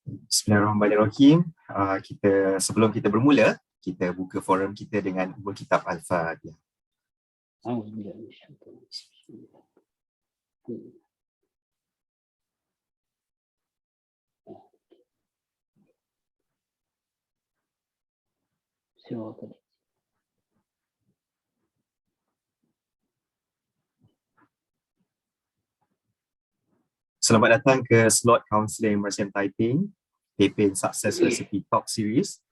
Bismillahirrahmanirrahim. Sebelum kita bermula, kita buka forum kita dengan berkitab Al-Fatihah. Selamat datang ke slot Counselling MRSM Taiping, TEPEN Success Recipe Talk Series.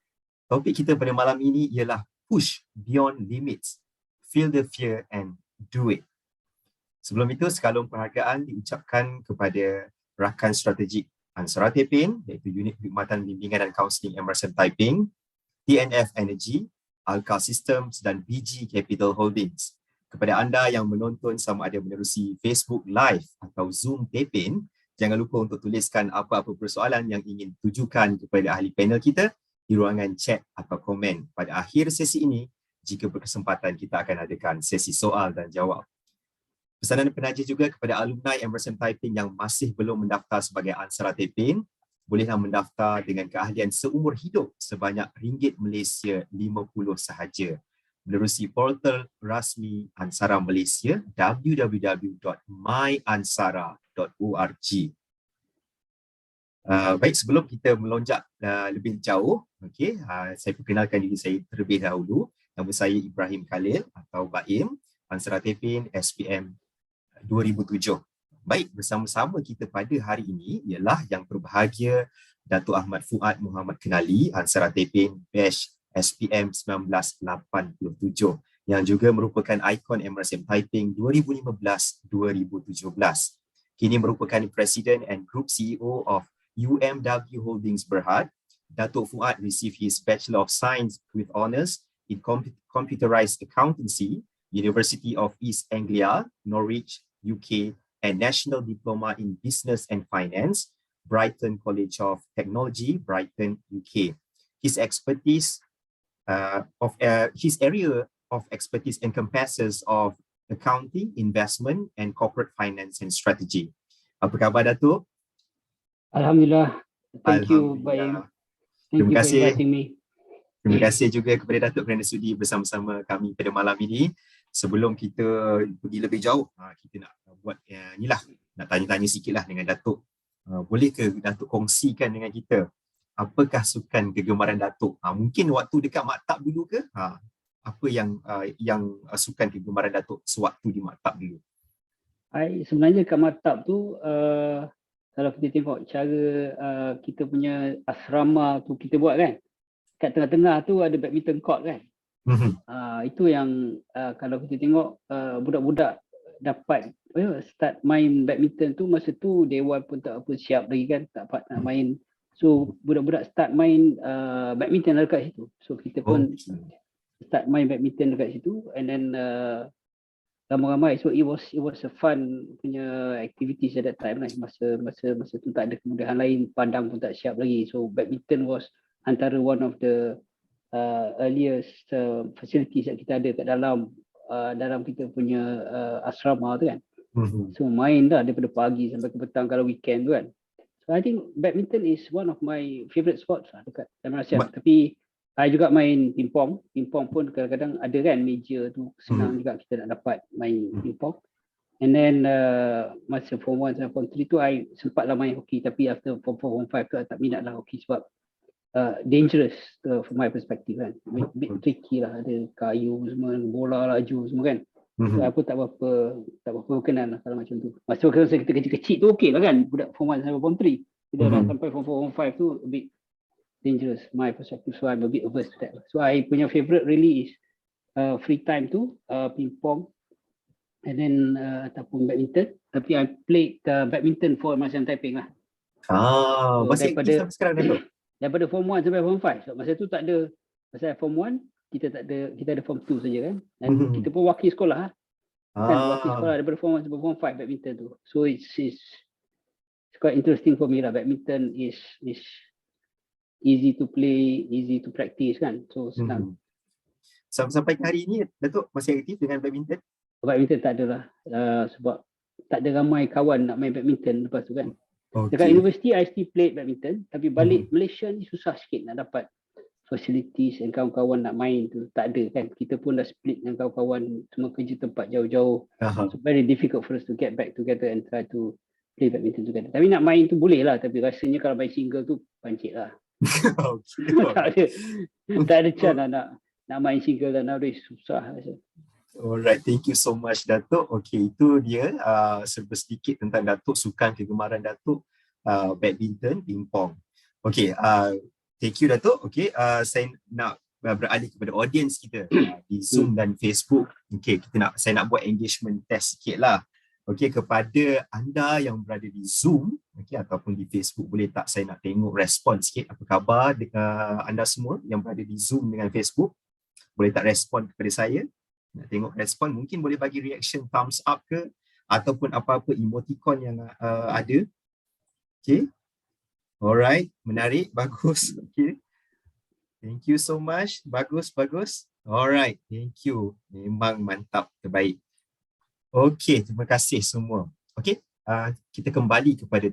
Topik kita pada malam ini ialah Push Beyond Limits, Feel the Fear and Do It. Sebelum itu, sekalung penghargaan diucapkan kepada rakan strategik ANSARA TEPEN, iaitu Unit Perkhidmatan Bimbingan dan Counselling MRSM Taiping, TNF Energy, Alka Systems dan YBhg Capital Holdings. Kepada anda yang menonton sama ada menerusi Facebook Live atau Zoom TEPEN, jangan lupa untuk tuliskan apa-apa persoalan yang ingin tujukan kepada ahli panel kita di ruangan chat atau komen. Pada akhir sesi ini, jika berkesempatan, kita akan adakan sesi soal dan jawab. Pesanan penaja juga kepada alumni MRSM Taiping yang masih belum mendaftar sebagai ANSARA TEPEN, bolehlah mendaftar dengan keahlian seumur hidup sebanyak ringgit Malaysia 50 sahaja menerusi portal rasmi ANSARA Malaysia www.myansara.org. Baik, sebelum kita melonjak lebih jauh, saya perkenalkan diri saya terlebih dahulu. Nama saya Ibrahim Khalil atau Baim, ANSARA TEPEN SPM 2007. Baik, bersama-sama kita pada hari ini ialah yang berbahagia Dato Ahmad Fuaad Muhammad Kenali, ANSARA TEPEN batch SPM 1987 yang juga merupakan Ikon MRSM Taiping 2015-2017. Kini merupakan Presiden and Group CEO of UMW Holdings Berhad. Dato Fuaad received his Bachelor of Science with Honours in Computerized Accountancy, University of East Anglia, Norwich, UK, and National Diploma in Business and Finance, Brighton College of Technology, Brighton, UK. His area of expertise encompasses of accounting, investment, and corporate finance and strategy. Apa khabar, Dato? Alhamdulillah. Thank you, Baim. Terima kasih. For inviting me. Terima kasih juga kepada Dato kerana sudi bersama-sama kami pada malam ini. Sebelum kita pergi lebih jauh, kita nak buat inilah, nak tanya-tanya sikitlah dengan Dato. Boleh ke Dato kongsikan dengan kita apakah sukan kegemaran Dato'? Mungkin waktu dekat maktab dulu ke? Apa yang sukan kegemaran Dato' sewaktu di maktab dulu? Sebenarnya kat maktab tu, kalau kita tengok cara kita punya asrama tu kita buat kan, kat tengah-tengah tu ada badminton court kan. Itu yang kalau kita tengok budak-budak dapat start main badminton tu, masa tu Dewan pun tak apa siap lagi kan, tak dapat nak main. So budak-budak start main badminton dekat situ. So kita pun start main badminton dekat situ, and then ramai-ramai. So it was a fun punya activities at that time lah. Masa tu tak ada kemudahan lain, pandang pun tak siap lagi. So badminton was antara one of the earliest facilities yang kita ada kat dalam kita punya asrama tu kan. So main dah daripada pagi sampai ke petang kalau weekend tu kan. So I think badminton is one of my favourite sports lah dekat MRSM. Tapi I juga main pingpong. Pingpong pun kadang-kadang ada kan meja tu, senang juga kita nak dapat main pingpong. And then masa form 1 sampai form 3 tu I sempatlah main hoki, tapi after form 4, form 5 tu I tak minat lah hoki sebab dangerous from my perspective kan. Bit tricky lah, ada kayu semua, bola laju semua kan. So aku tak berapa berkenan lah kalau macam tu. Masa kita kecil-kecil tu okey lah kan, budak form 1 sampai form 3. Kita dah sampai form 4, form 5 tu a bit dangerous my perspective, so I'm a bit averse to that. So I punya favourite really is free time tu pingpong, and then ataupun badminton. Tapi I played badminton for MRSM Taiping lah. So masih aktif sampai sekarang dah tu? Daripada form 1 sampai form 5. So masa tu tak ada, masa form 1 kita ada form 2 saja kan. Dan kita pun wakil sekolah kan, wakil sekolah daripada form 1 sampai form 5 badminton tu. So it's quite interesting for me lah. Badminton is easy to play, easy to practice kan. So senang. Sampai hari ini Datuk masih aktif dengan badminton? Badminton tak ada lah, sebab tak ada ramai kawan nak main badminton lepas tu kan. Dekat Okay. universiti, I still play badminton. Tapi balik Malaysia ni susah sikit nak dapat facilities dan kawan-kawan nak main tu. Tak ada kan. Kita pun dah split dengan kawan-kawan, semua kerja tempat jauh-jauh. So very difficult for us to get back together and try to play badminton together. Tapi nak main tu boleh lah. Tapi rasanya kalau main single tu pancit lah. Tak ada chance lah nak main single dan nowadays susah rasa. Alright, thank you so much Dato. Okay, itu dia serba sedikit tentang Dato, sukan kegemaran Dato, badminton, pingpong. Okay, thank you Dato. Okay, saya nak beralih kepada audience kita di Zoom dan Facebook. Okay, saya nak buat engagement test sikit lah. Okay, kepada anda yang berada di Zoom, okay, ataupun di Facebook, boleh tak saya nak tengok respon sikit, apa khabar dengan anda semua yang berada di Zoom dengan Facebook? Boleh tak respon kepada saya? Nak tengok respon, mungkin boleh bagi reaction thumbs up ke, ataupun apa-apa emoticon yang ada. Okay, alright, menarik, bagus. Okay, thank you so much, bagus. Alright, thank you, memang mantap, terbaik. Okay, terima kasih semua. Okay, kita kembali kepada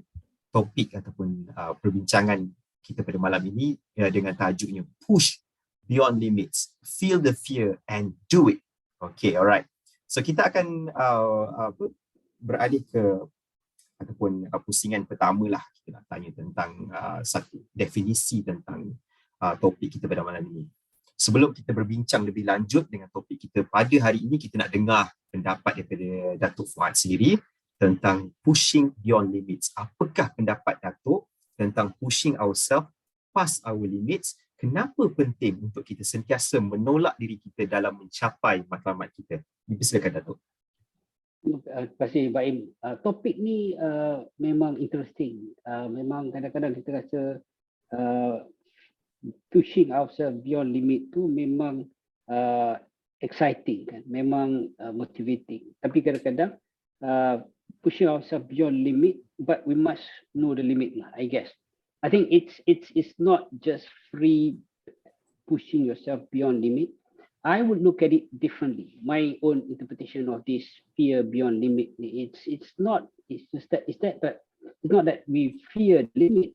topik ataupun perbincangan kita pada malam ini dengan tajuknya Push Beyond Limits, Feel the Fear and Do It. Okay, alright. So kita akan beralih ke ataupun pusingan pertama lah. Kita nak tanya tentang satu definisi tentang topik kita pada malam ini. Sebelum kita berbincang lebih lanjut dengan topik kita pada hari ini, kita nak dengar pendapat daripada Dato' Fuaad sendiri tentang pushing beyond limits. Apakah pendapat Dato' tentang pushing ourselves past our limits? Kenapa penting untuk kita sentiasa menolak diri kita dalam mencapai matlamat kita? Silakan Dato'. Terima kasih Baim. Topik ni memang interesting. Memang kadang-kadang kita rasa pushing ourselves beyond limit tu memang exciting kan, memang motivating. Tapi kadang-kadang pushing ourselves beyond limit, but we must know the limit lah, I guess. I think it's not just free pushing yourself beyond limit. I would look at it differently. My own interpretation of this fear beyond limit, it's not that we fear the limit,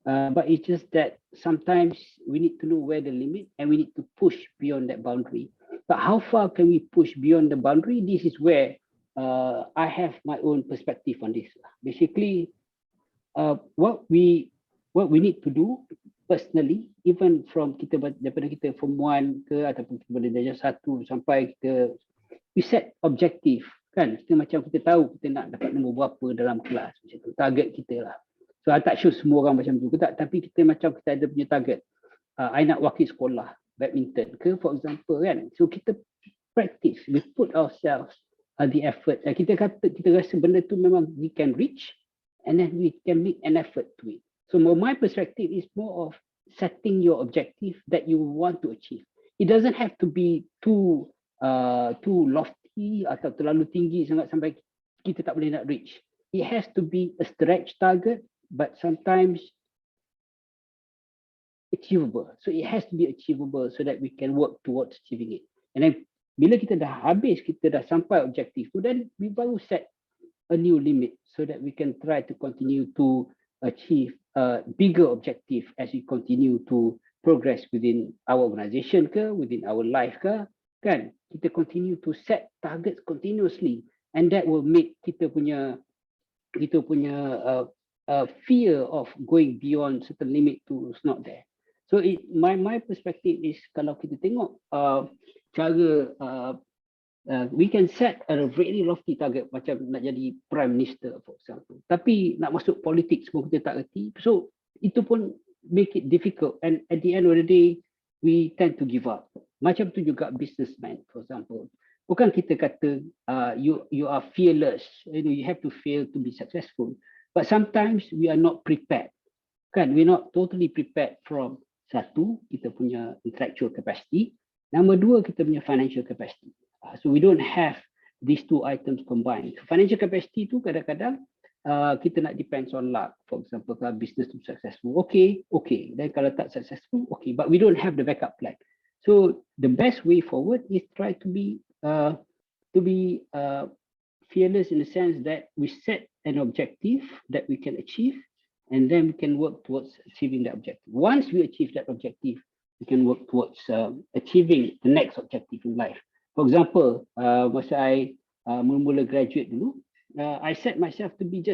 but it's just that sometimes we need to know where the limit and we need to push beyond that boundary. But how far can we push beyond the boundary? This is where I have my own perspective on this. Basically, what we need to do personally, even from daripada kita form 1 ke ataupun kita pada darjah 1 sampai kita, we set objective kan. Kita macam kita tahu kita nak dapat nombor berapa dalam kelas, macam tu target kita lah. So I tak sure semua orang macam tu ke tak, tapi kita macam kita ada punya target. I nak wakil sekolah badminton ke for example kan. So kita practice, we put ourselves the effort. Kita rasa benda tu memang we can reach, and then we can make an effort to it. So my perspective is more of setting your objective that you want to achieve. It doesn't have to be too lofty atau terlalu tinggi sangat sampai kita tak boleh nak reach. It has to be a stretch target, but sometimes achievable. So it has to be achievable so that we can work towards achieving it. And then bila kita dah habis, kita dah sampai objektif tu, then we baru set a new limit so that we can try to continue to achieve a bigger objective as we continue to progress within our organization ke, within our life ke, kan? Kita continue to set targets continuously, and that will make kita punya fear of going beyond certain limit to is not there. So my perspective is, kalau kita tengok cara we can set a very lofty target macam nak jadi prime minister for example, tapi nak masuk politik semua kita tak reti, so itu pun make it difficult, and at the end of the day we tend to give up. Macam tu juga businessman for example, bukan kita kata you are fearless, you have to fail to be successful, but sometimes we are not prepared kan, we're not totally prepared from satu, kita punya intellectual capacity, number 2 kita punya financial capacity. So we don't have these two items combined. So financial capacity tu kadang-kadang kita nak depends on luck. For example, kalau business tu successful, okay. Then kalau tak successful, okay. But we don't have the backup plan. So the best way forward is try to be fearless in the sense that we set an objective that we can achieve, and then we can work towards achieving that objective. Once we achieve that objective, we can work towards achieving the next objective in life. For example, masa I mula-mula graduate dulu, I set myself to be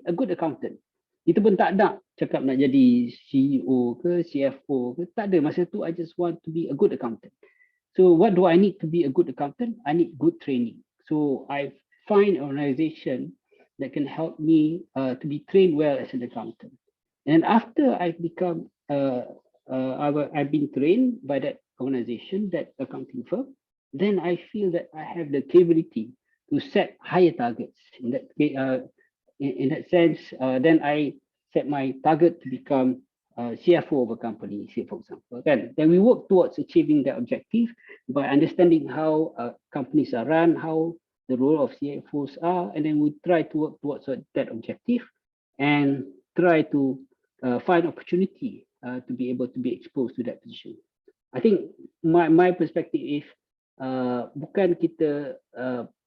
a good accountant. Kita pun tak nak cakap nak jadi CEO ke CFO ke, tak ada. Masa tu I just want to be a good accountant. So what do I need to be a good accountant? I need good training. So I find an organization that can help me to be trained well as an accountant. And after I've become, I've been trained by that organization, that accounting firm, then I feel that I have the capability to set higher targets. In that sense, then I set my target to become CFO of a company, say for example. Then we work towards achieving that objective by understanding how companies are run, how the role of CFOs are, and then we try to work towards that objective and try to find opportunity to be able to be exposed to that position. I think my perspective is bukan kita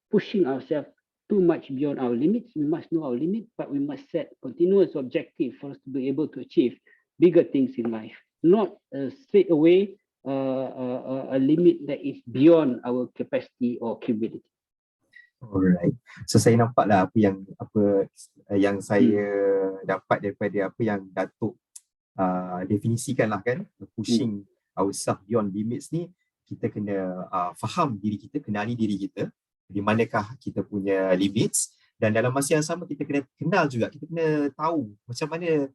pushing ourselves too much beyond our limits. We must know our limit, but we must set continuous objective for us to be able to achieve bigger things in life. Not straight away a limit that is beyond our capacity or capability. Alright. So saya nampaklah apa yang saya dapat daripada apa yang Dato definisikan lah kan, pushing ourselves beyond limits ni, kita kena faham diri kita, kenali diri kita, di manakah kita punya limits, dan dalam masa yang sama kita kena kenal juga, kita kena tahu macam mana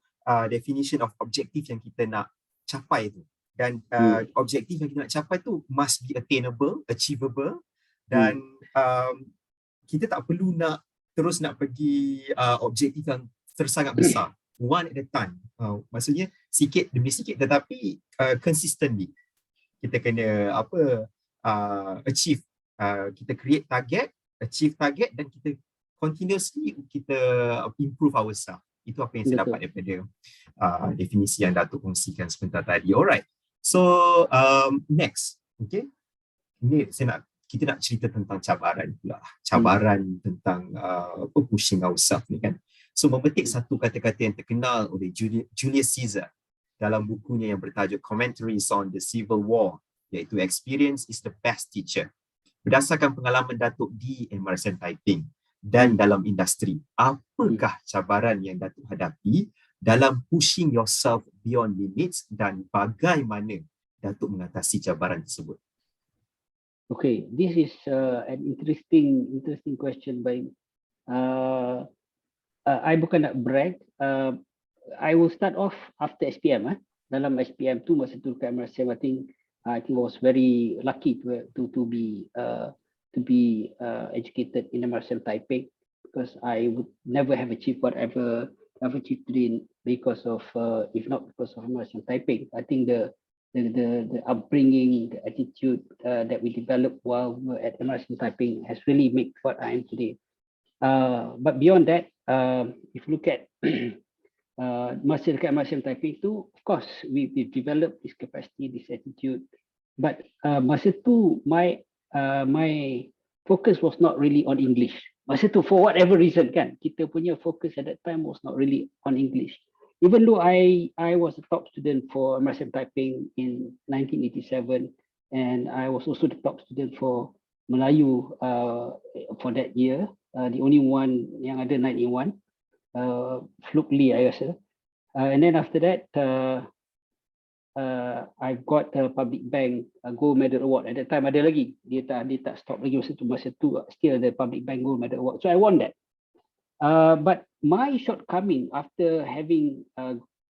definition of objective yang kita nak capai tu, dan objektif yang kita nak capai tu must be attainable, achievable, dan kita tak perlu terus nak pergi objektif yang sangat besar, one at a time. Maksudnya sikit demi sikit, tetapi consistently kita kena achieve, kita create target, achieve target, dan kita continuously kita improve ourselves. Itu apa yang saya dapat daripada definisi yang Dato kongsikan sebentar tadi. Alright, so next, okay, ini kita nak cerita tentang cabaran pula, cabaran tentang pushing ourselves ni kan. So memetik satu kata-kata yang terkenal oleh Julius Caesar dalam bukunya yang bertajuk Commentaries on the Civil War, iaitu Experience is the Best Teacher. Berdasarkan pengalaman Datuk di MRSM Taiping dan dalam industri, apakah cabaran yang Datuk hadapi dalam pushing yourself beyond limits, dan bagaimana Datuk mengatasi cabaran tersebut? Okay, this is an interesting question by I bukan nak brag. I will start off after SPM. Dalam SPM tu masa tu kat MRSM, I think I was very lucky to be educated in MRSM Taiping, because I would never have achieved whatever I've achieved today because of if not because of MRSM Taiping. I think the upbringing, the attitude that we developed while we were at MRSM Taiping has really made what I am today. But beyond that, if you look at masa dekat MRSM Taiping tu, of course we developed this capacity, this attitude, but masa tu my focus was not really on English. Masa tu for whatever reason kan, kita punya focus at that time was not really on English. Even though I was a top student for MRSM Taiping in 1987, and I was also the top student for Melayu for that year, the only one yang ada 91, flukely I rasa. And then after that, I got a public bank gold medal award. At that time ada lagi, dia tak stop lagi masa tu still the public bank gold medal award. So I won that. But my shortcoming after having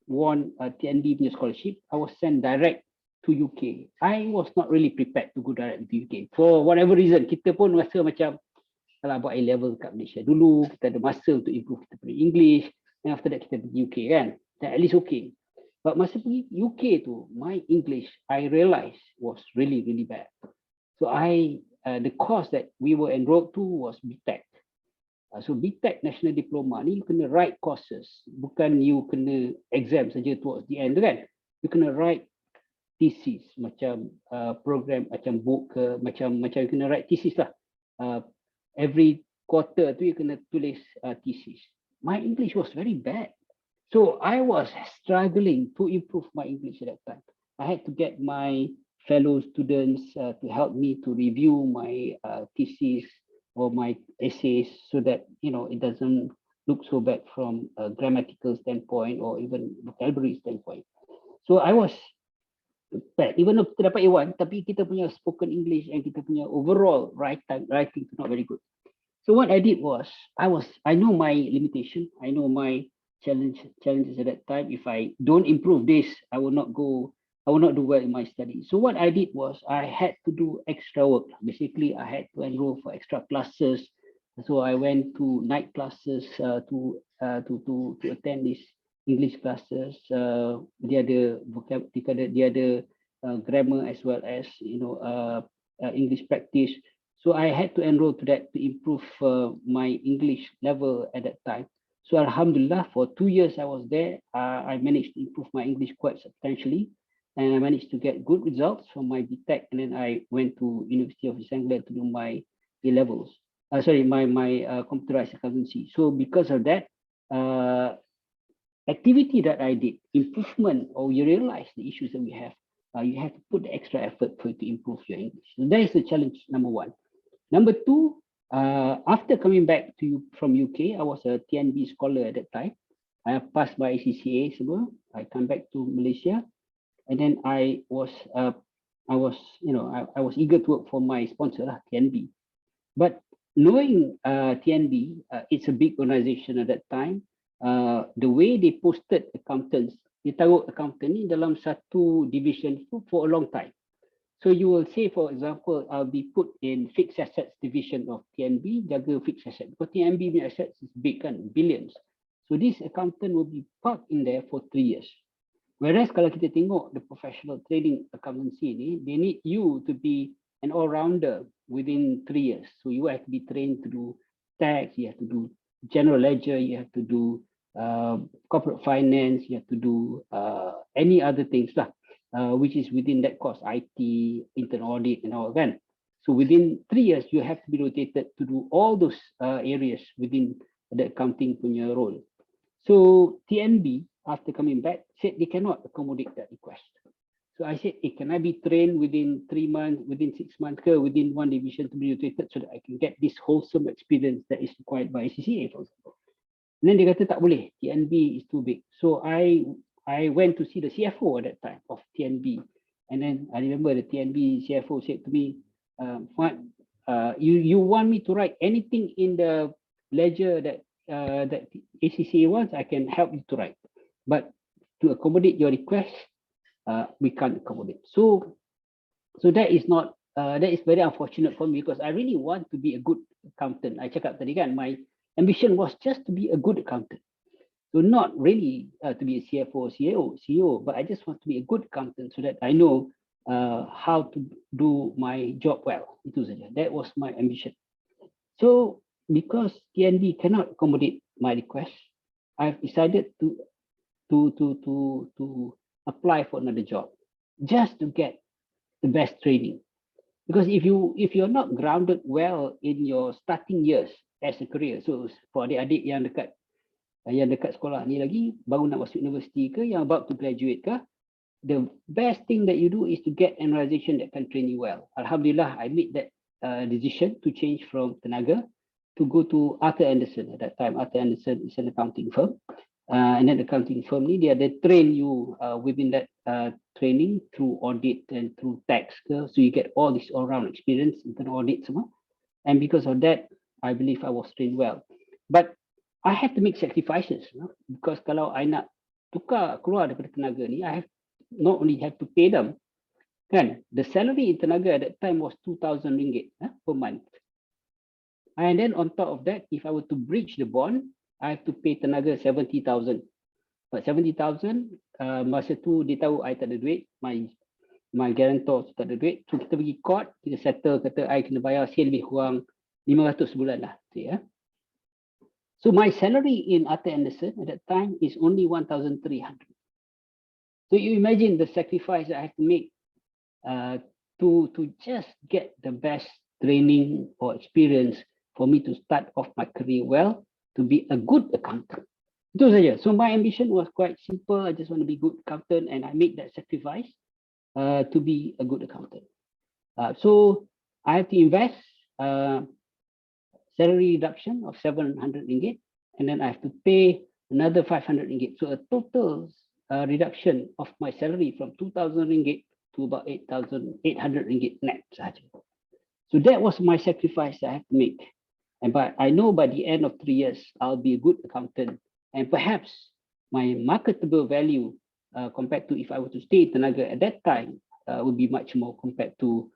won a TND punya scholarship, I was sent direct to UK. I was not really prepared to go direct to UK for whatever reason. Kita pun rasa macam kalau buat A-level kat Malaysia dulu, kita ada masa untuk improve kita punya English, and after that kita pergi UK kan, then at least okay. But masa pergi UK tu, my English I realised was really bad. So the course that we were enrolled to was BTEC. So BTEC National Diploma ni you kena write courses, bukan you kena exam saja towards the end kan. You kena write thesis, macam program, macam book ke, macam you kena write thesis lah. Every quarter tu you kena tulis thesis. My English was very bad. So I was struggling to improve my English at that time. I had to get my fellow students to help me to review my thesis or my essays so that, you know, it doesn't look so bad from a grammatical standpoint or even vocabulary standpoint. So I was bad. Even though kita dapat A1, tapi kita punya spoken English and kita punya overall writing is not very good. So what I did was, I know my limitation. I know my challenges at that time. If I don't improve this, I will not do well in my study. So what I did was, I had to do extra work. Basically, I had to enroll for extra classes. So I went to night classes to attend these English classes. Dia ada dia ada grammar as well as, you know, English practice. So I had to enroll to that to improve my English level at that time. So Alhamdulillah, for 2 years I was there, I managed to improve my English quite substantially, and I managed to get good results from my BTEC, and then I went to University of East Anglia to do my A-levels. My computerized accountancy. So because of that activity that I did, improvement, or you realize the issues that we have, you have to put the extra effort for you to improve your English. So that is the challenge number one. Number two, after coming back from UK, I was a TNB scholar at that time. I passed my ACCA semua. I come back to Malaysia, and then I was eager to work for my sponsor lah, TNB. But knowing TNB, it's a big organization at that time. The way they posted accountants, dia taruh accountant ni dalam satu division for a long time. So you will say, for example, I'll be put in fixed assets division of TNB, jaga fixed assets. Because TNB assets is big kan, billions. So this accountant will be parked in there for 3 years. Whereas kalau kita tengok the professional trading accountancy ni, they need you to be an all-rounder within 3 years. So you have to be trained to do tax, you have to do general ledger, you have to do corporate finance, you have to do any other things lah. Which is within that course, IT, internal audit and all that. So within 3 years, you have to be rotated to do all those areas within the accounting punya role. So TNB, after coming back, said they cannot accommodate that request. So I said, can I be trained within 3 months, within 6 months, within one division to be rotated so that I can get this wholesome experience that is required by CCA, for example. And then dia kata tak boleh, TNB is too big. So I went to see the CFO at that time of TNB, and then I remember the TNB CFO said to me, Fuaad, you want me to write anything in the ledger that ACCA wants, I can help you to write, but to accommodate your request, we can't accommodate. So that is not that is very unfortunate for me, because I really want to be a good accountant. I cakap tadi kan, my ambition was just to be a good accountant. So not really to be a CFO or CEO, but I just want to be a good accountant so that I know how to do my job well. Itu saja. That was my ambition. So because TNB cannot accommodate my request, I've decided to apply for another job just to get the best training. Because if you're not grounded well in your starting years as a career, so for adik-adik yang dekat sekolah ni lagi, baru nak masuk universiti ke, yang about to graduate ke, the best thing that you do is to get an organization that can train you well. Alhamdulillah, I made that decision to change from Tenaga to go to Arthur Andersen. At that time, Arthur Andersen is an accounting firm. And then the accounting firm ni, they train you within that training through audit and through tax. So you get all this all-round experience in audit semua. And because of that, I believe I was trained well. But I have to make sacrifices, because kalau I nak keluar daripada Tenaga ni, I have not only have to pay them, kan? The salary in Tenaga at that time was 2,000 ringgit per month. And then on top of that, if I were to breach the bond, I have to pay Tenaga 70,000. But 70,000, masa tu dia tahu I tak ada duit, my guarantor tak ada duit, so kita pergi court, kita settle, kata I kena bayar lebih kurang 500 sebulan lah. So my salary in Arthur Andersen at that time is only 1,300. So you imagine the sacrifice I have to make to just get the best training or experience for me to start off my career well, to be a good accountant. Itu saja. So my ambition was quite simple. I just want to be good accountant, and I made that sacrifice to be a good accountant. So I have to invest salary reduction of 700 ringgit, and then I have to pay another 500 ringgit. So a total reduction of my salary from 2,000 ringgit to about 8,800 ringgit net sahaja. So that was my sacrifice I have to make. And but I know by the end of 3 years, I'll be a good accountant, and perhaps my marketable value compared to if I were to stay in Tenaga at that time would be much more compared to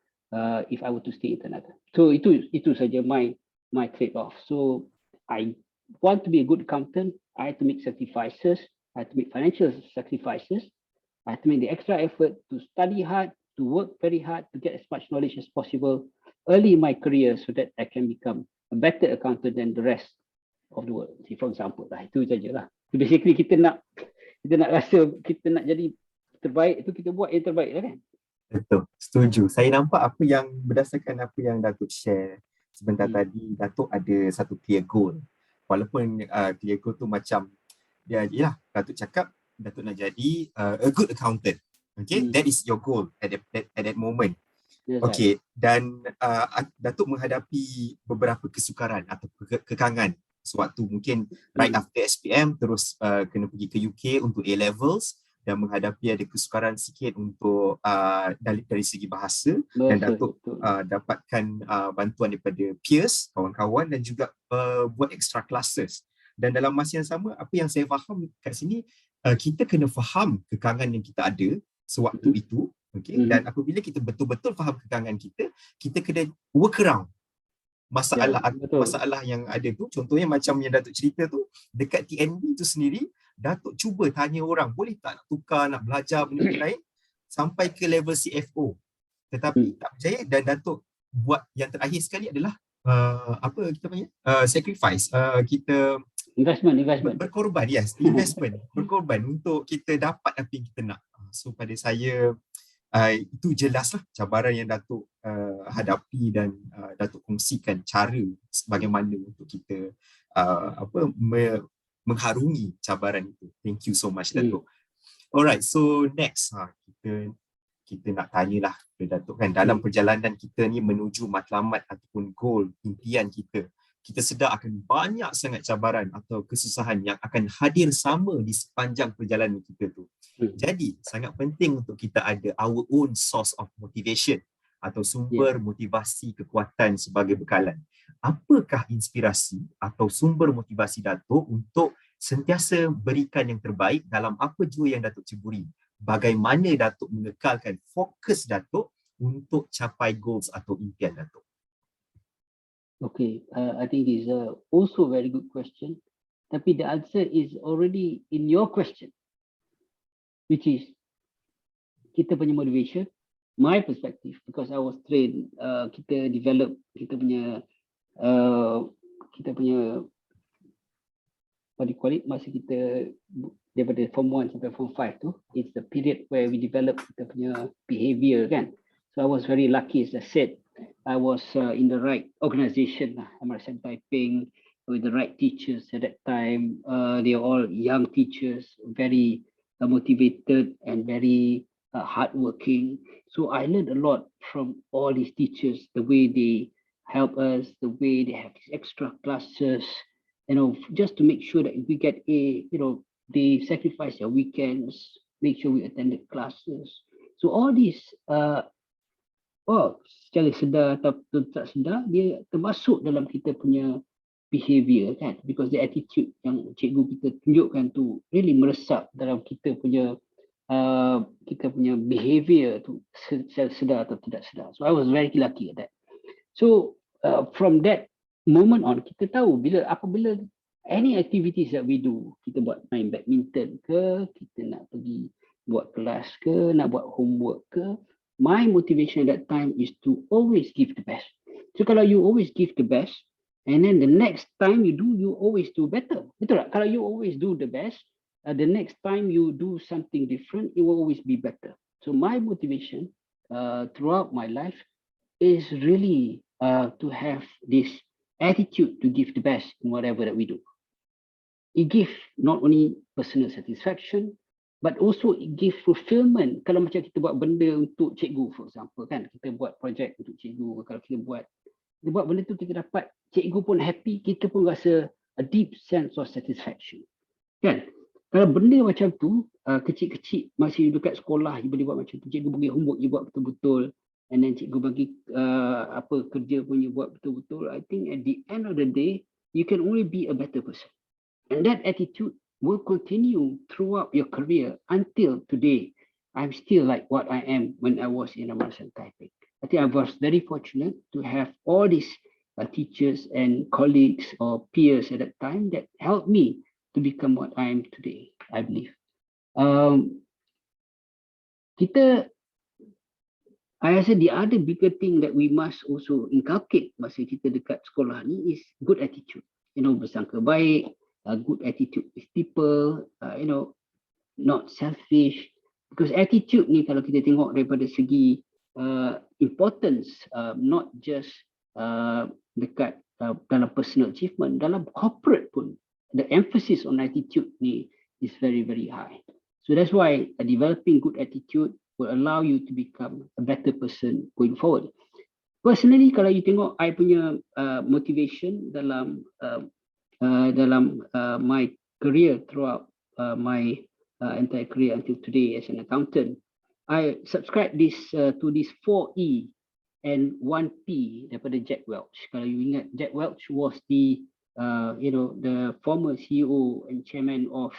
if I were to stay in Tenaga. So itu saja my trade-off. So I want to be a good accountant. I had to make sacrifices. I had to make financial sacrifices. I had to make the extra effort to study hard, to work very hard, to get as much knowledge as possible early in my career so that I can become a better accountant than the rest of the world. See, for example, itu sajalah. So basically kita nak rasa kita nak jadi terbaik, itu kita buat yang terbaik lah kan. Betul, setuju. Saya nampak apa yang berdasarkan apa yang Datuk share sebentar tadi, Datuk ada satu clear goal. Walaupun clear goal tu macam dia lah, Datuk cakap Datuk nak jadi a good accountant. Okay, that is your goal at that moment. Okay, dan Datuk menghadapi beberapa kesukaran atau kekangan sewaktu mungkin right after SPM terus kena pergi ke UK untuk A-levels dan menghadapi ada kesukaran sikit untuk dari segi bahasa. Betul, dan Datuk dapatkan bantuan daripada peers, kawan-kawan dan juga buat extra classes. Dan dalam masa yang sama, apa yang saya faham kat sini, kita kena faham kekangan yang kita ada sewaktu itu. Okay? Dan apabila kita betul-betul faham kekangan kita, kita kena work around masalah yang ada tu. Contohnya macam yang Datuk cerita tu, dekat TNB tu sendiri, Datuk cuba tanya orang, boleh tak nak tukar, nak belajar benda lain sampai ke level CFO. Tetapi tak berjaya, dan Datuk buat yang terakhir sekali adalah apa kita panggil? Sacrifice. Kita investment. Berkorban, yes. Investment. Berkorban untuk kita dapat apa yang kita nak. So pada saya, itu jelaslah cabaran yang Datuk hadapi dan Datuk kongsikan cara bagaimana untuk kita mengharungi cabaran itu. Thank you so much, Datuk. Alright, so next kita nak tanyalah kepada Datuk kan, dalam perjalanan kita ni menuju matlamat ataupun goal impian kita sedar akan banyak sangat cabaran atau kesusahan yang akan hadir sama di sepanjang perjalanan kita tu. Jadi sangat penting untuk kita ada our own source of motivation atau sumber motivasi kekuatan sebagai bekalan. Apakah inspirasi atau sumber motivasi Datuk untuk sentiasa berikan yang terbaik dalam apa jua yang Datuk ceburi? Bagaimana Datuk mengekalkan fokus Datuk untuk capai goals atau impian Datuk? Okay, I think this is also a very good question. Tapi the answer is already in your question, which is kita punya motivation, my perspective, because I was trained, kita develop kita punya what do you call it, masa kita daripada form 1 sampai form 5 tu, it's the period where we develop kita punya behavior kan. So I was very lucky, as I said, I was in the right organization, MRSM Taiping, with the right teachers at that time. They are all young teachers, very motivated and very hardworking. So I learned a lot from all these teachers, the way they help us, the way they have these extra classes, just to make sure that if we get A, they sacrifice their weekends, make sure we attended classes. So all these secara sedar atau tak sedar, dia termasuk dalam kita punya behavior kan, because the attitude yang cikgu kita tunjukkan tu really meresap dalam kita punya behavior tu, secara sedar atau tidak sedar. So I was very lucky at that. So from that moment on, kita tahu apabila any activities that we do, kita buat main badminton ke, kita nak pergi buat kelas ke, nak buat homework ke, my motivation at that time is to always give the best. So kalau you always give the best, and then the next time you do, you always do better. Betul tak? Kalau you always do the best, the next time you do something different, it will always be better. So my motivation throughout my life is really to have this attitude to give the best in whatever that we do. it gives not only personal satisfaction, but also it gives fulfillment. Kalau macam kita buat benda untuk cikgu, for example, kan, kita buat projek untuk cikgu, kalau kita buat benda tu, kita dapat, cikgu pun happy, kita pun rasa a deep sense of satisfaction, kan? Kalau benda macam tu, kecil-kecil, masih dekat sekolah, you boleh buat macam tu, cikgu bagi homework, you buat betul-betul, and then cikgu bagi kerja pun you buat betul-betul. I think at the end of the day, you can only be a better person. And that attitude will continue throughout your career until today. I'm still like what I am when I was in MRSM Taiping. I think I was very fortunate to have all these teachers and colleagues or peers at that time that helped me to become what I am today, I believe. I rasa the other bigger thing that we must also inculcate masa kita dekat sekolah ni is good attitude. Bersangka baik, good attitude with people, not selfish. Because attitude ni kalau kita tengok daripada segi importance, not just dekat dalam personal achievement, dalam corporate pun, the emphasis on attitude ni is very, very high. So that's why developing good attitude will allow you to become a better person going forward. Personally, kalau you tengok I punya motivation dalam my career throughout my entire career until today as an accountant, I subscribe to this 4E and 1P daripada Jack Welch. Kalau you ingat, Jack Welch was the former CEO and chairman of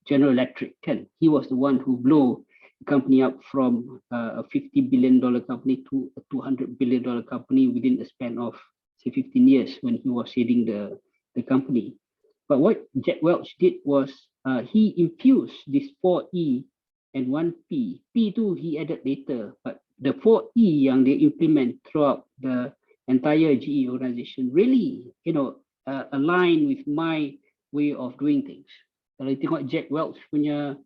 General Electric. He was the one who blew the company up from a $50 billion company to a $200 billion company within a span of, say, 15 years when he was heading the company. But what Jack Welch did was he infused this 4E and 1P. P too he added later, but the 4E yang they implement throughout the entire GE organization really, align with my way of doing things. Kalau you tengok Jack Welch punya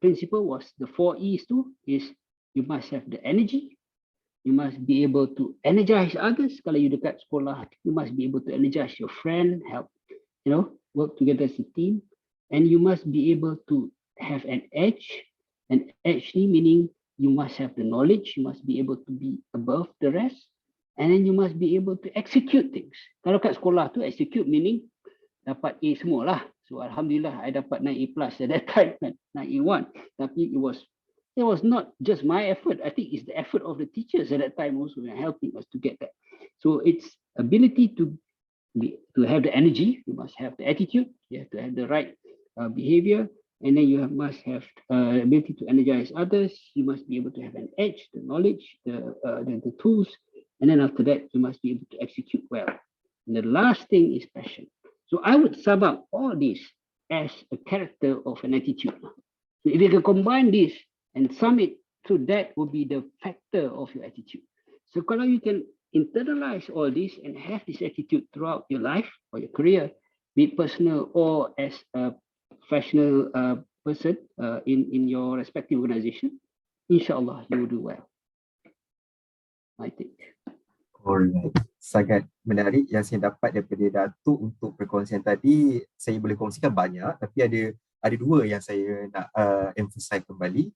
principle was the 4Es too, is you must have the energy, you must be able to energize others. Kalau you dekat sekolah, you must be able to energize your friend, help, work together as a team, and you must be able to have an edge. And edge meaning you must have the knowledge, you must be able to be above the rest, and then you must be able to execute things. Kalau kat sekolah tu, execute meaning dapat A semua lah. So Alhamdulillah, I dapat 9A plus at that time, 9A1. Tapi it was not just my effort. I think it's the effort of the teachers at that time also helping us to get that. So it's ability to have the energy, you must have the attitude, you have to have the right behavior, and then you must have the ability to energize others. You must be able to have an edge, the knowledge, the tools, and then after that, you must be able to execute well. And the last thing is passion. So I would sum up all this as a character of an attitude. So if you can combine this and sum it, so that would be the factor of your attitude. So kalau you can internalize all this and have this attitude throughout your life or your career, be it personal or as a professional person in your respective organization, inshallah you will do well, I think. Alright, sangat menarik yang saya dapat daripada Dato untuk perkongsian tadi. Saya boleh kongsikan banyak, tapi ada dua yang saya nak emphasize kembali.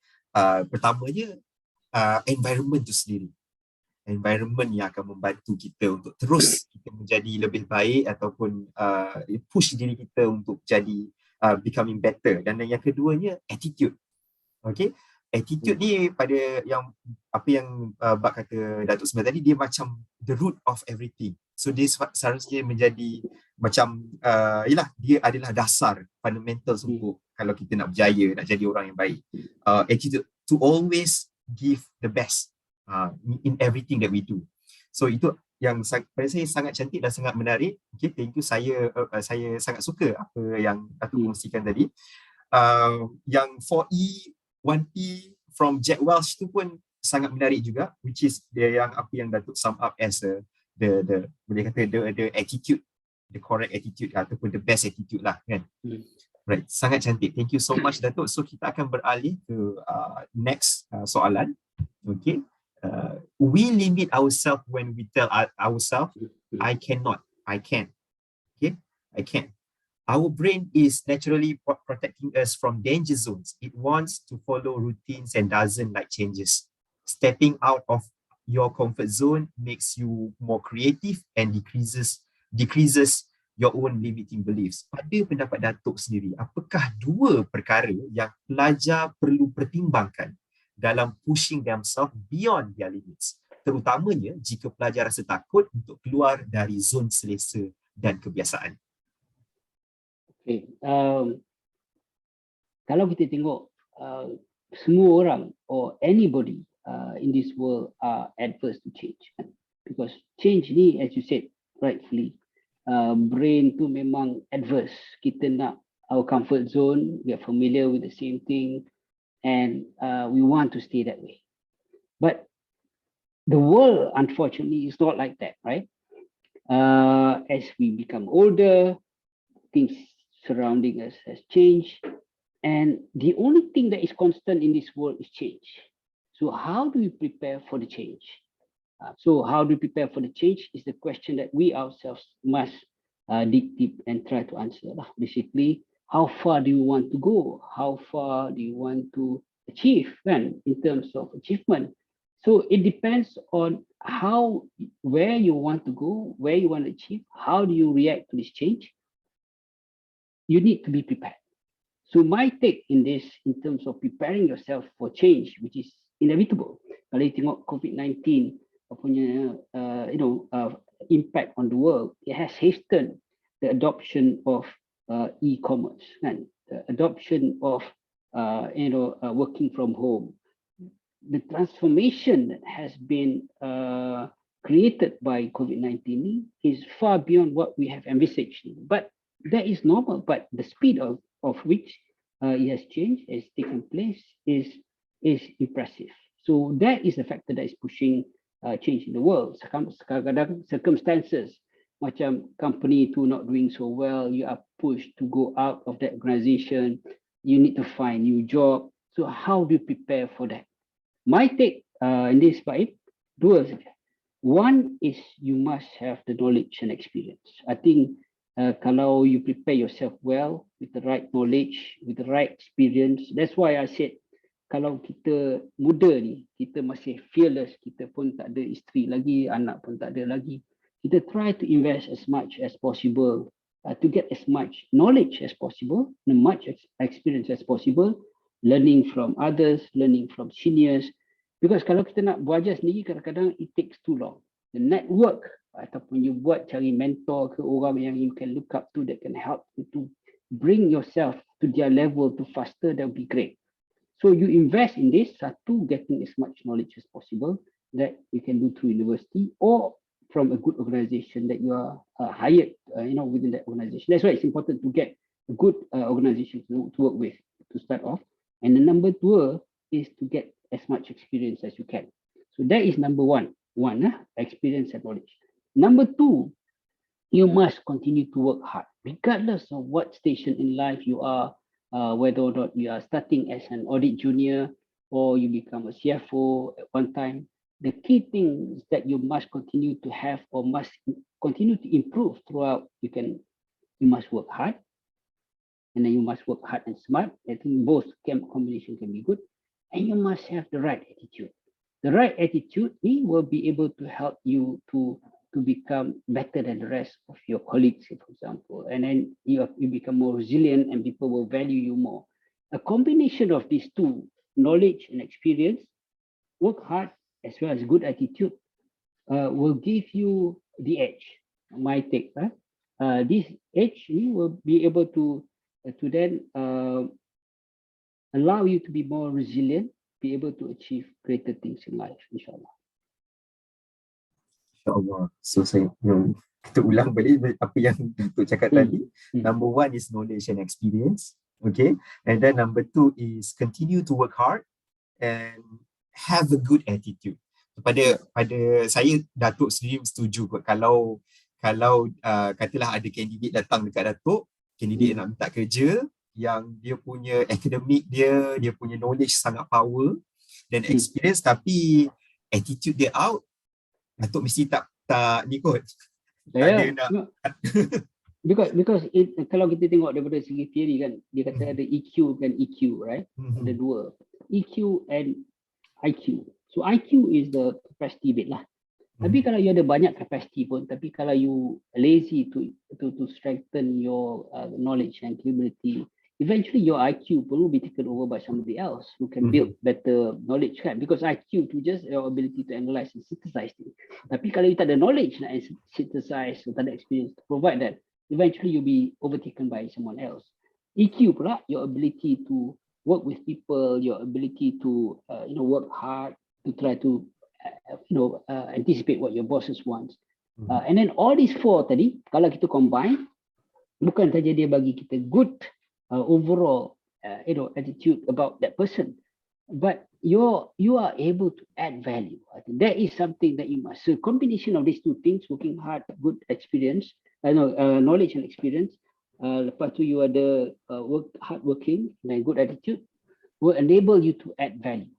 Pertamanya, environment tu sendiri. Environment yang akan membantu kita untuk terus kita menjadi lebih baik ataupun push diri kita untuk jadi becoming better. Dan yang keduanya, attitude. Okay, attitude ni pada yang apa yang Bak kata Datuk sebenarnya tadi, dia macam the root of everything. So dia seharusnya menjadi macam dia adalah dasar fundamentals untuk kalau kita nak berjaya, nak jadi orang yang baik. Attitude to always give the best in everything that we do. So itu yang pada saya sangat cantik dan sangat menarik. Okay, thank you. Saya sangat suka apa yang Datuk kongsikan tadi. Yang 4E 1P from Jack Welch tu pun sangat menarik juga, which is dia yang apa yang Datuk sum up as the boleh kata the attitude, the correct attitude ataupun the best attitude lah kan. Right, sangat cantik. Thank you so much Datuk. So kita akan beralih ke next soalan. Okay. We limit ourselves when we tell ourselves I cannot, I can. Okay. I can. Our brain is naturally protecting us from danger zones. It wants to follow routines and doesn't like changes. Stepping out of your comfort zone makes you more creative and decreases your own limiting beliefs. Pada pendapat Datuk sendiri, apakah dua perkara yang pelajar perlu pertimbangkan dalam pushing themselves beyond their limits? Terutamanya jika pelajar rasa takut untuk keluar dari zon selesa dan kebiasaan. Okay. Kalau kita tengok semua orang or anybody in this world are adverse to change, because change ni, as you said rightfully, brain tu memang adverse. Kita nak our comfort zone, we are familiar with the same thing, and we want to stay that way. But the world, unfortunately, is not like that, right? As we become older, things surrounding us has changed, and the only thing that is constant in this world is change. So how do we prepare for the change? So how do we prepare for the change is the question that we ourselves must dig deep and try to answer. Basically, how far do you want to go? How far do you want to achieve in terms of achievement? So it depends on where you want to go, where you want to achieve, how do you react to this change? You need to be prepared. So my take in this, in terms of preparing yourself for change, which is inevitable. Kalau you tengok COVID-19 punya impact on the world, it has hastened the adoption of e-commerce and the adoption of working from home. The transformation that has been created by COVID-19 is far beyond what we have envisaged. But that is normal. But the speed of which it has changed, has taken place, is impressive. So that is the factor that is pushing change in the world. Kadang-kadang circumstances, macam company tu not doing so well, you are pushed to go out of that organization. You need to find new job. So how do you prepare for that? My take in this vibe, dua saja. One is you must have the knowledge and experience. I think kalau you prepare yourself well with the right knowledge, with the right experience, that's why I said kalau kita muda ni, kita masih fearless, kita pun tak ada isteri lagi, anak pun tak ada lagi, kita try to invest as much as possible to get as much knowledge as possible, as much experience as possible, learning from others, learning from seniors. Because kalau kita nak belajar sendiri, kadang-kadang it takes too long. The network ataupun you buat cari mentor ke orang yang you can look up to that can help you to bring yourself to their level to faster, that would be great. So you invest in this, satu, getting as much knowledge as possible that you can do through university or from a good organization that you are hired within that organization. That's why it's important to get a good organization to work with to start off. And the number two is to get as much experience as you can. So that is number one, experience and knowledge. Number two, you must continue to work hard, regardless of what station in life you are, whether or not you are starting as an audit junior or you become a CFO at one time. The key thing is that you must continue to have or must continue to improve throughout. You must work hard, and then you must work hard and smart. I think both combination can be good. And you must have the right attitude. The right attitude will be able to help you to become better than the rest of your colleagues, for example. And then you become more resilient and people will value you more. A combination of these two, knowledge and experience, work hard as well as good attitude, will give you the edge. My take. This edge will be able to then allow you to be more resilient, be able to achieve greater things in life, insyaAllah. InsyaAllah. So kita ulang balik apa yang Datuk cakap tadi. Number one is knowledge and experience. Okay. And then number two is continue to work hard and have a good attitude. Pada saya, Datuk sendiri setuju kot kalau katalah ada kandidat datang dekat Datuk, kandidat nak minta kerja, yang dia punya akademik dia punya knowledge sangat power dan experience, tapi attitude dia out, Datuk mesti tak ni kot. Dia nak Because kalau kita tengok daripada segi teori kan, dia kata ada EQ dan EQ, right? Ada dua, EQ and IQ. So IQ is the capacity bit lah. Tapi kalau you ada banyak capacity pun, tapi kalau you lazy to strengthen your knowledge and capability, eventually your IQ will be taken over by somebody else who can build better knowledge kan. Because IQ tu just your ability to analyze and synthesize things. Tapi kalau you tak ada knowledge nak synthesize, you tak ada experience to provide that, eventually you'll be overtaken by someone else. EQ pula, your ability to work with people, your ability to work hard to try to anticipate what your bosses want. And then all these four tadi, kalau kita combine, bukan saja dia bagi kita good overall attitude about that person, but you are able to add value. I think that is something that you must. So combination of these two things, working hard, good experience, knowledge and experience, lepas tu you ada hard working and good attitude, will enable you to add value.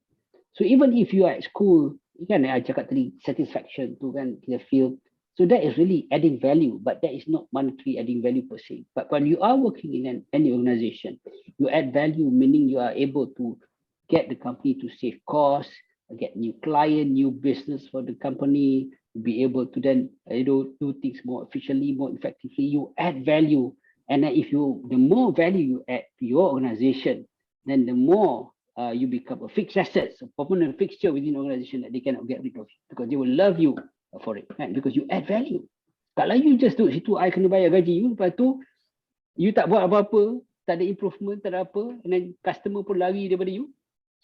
So even if you are at school, kan I cakap tadi satisfaction tu kan kita feel, so that is really adding value, but that is not monetary adding value per se. But when you are working in any organization, you add value, meaning you are able to get the company to save costs, get new client, new business for the company, be able to then do things more efficiently, more effectively. You add value, and then the more value you add to your organization, then the more you become a fixed asset, a permanent fixture within the organization that they cannot get rid of you, because they will love you for it, right? Because you add value. Kalau you just duduk situ, I kena bayar gaji you, lepas tu you tak buat apa-apa, tak ada improvement, tak ada apa, and then customer pun lari daripada you,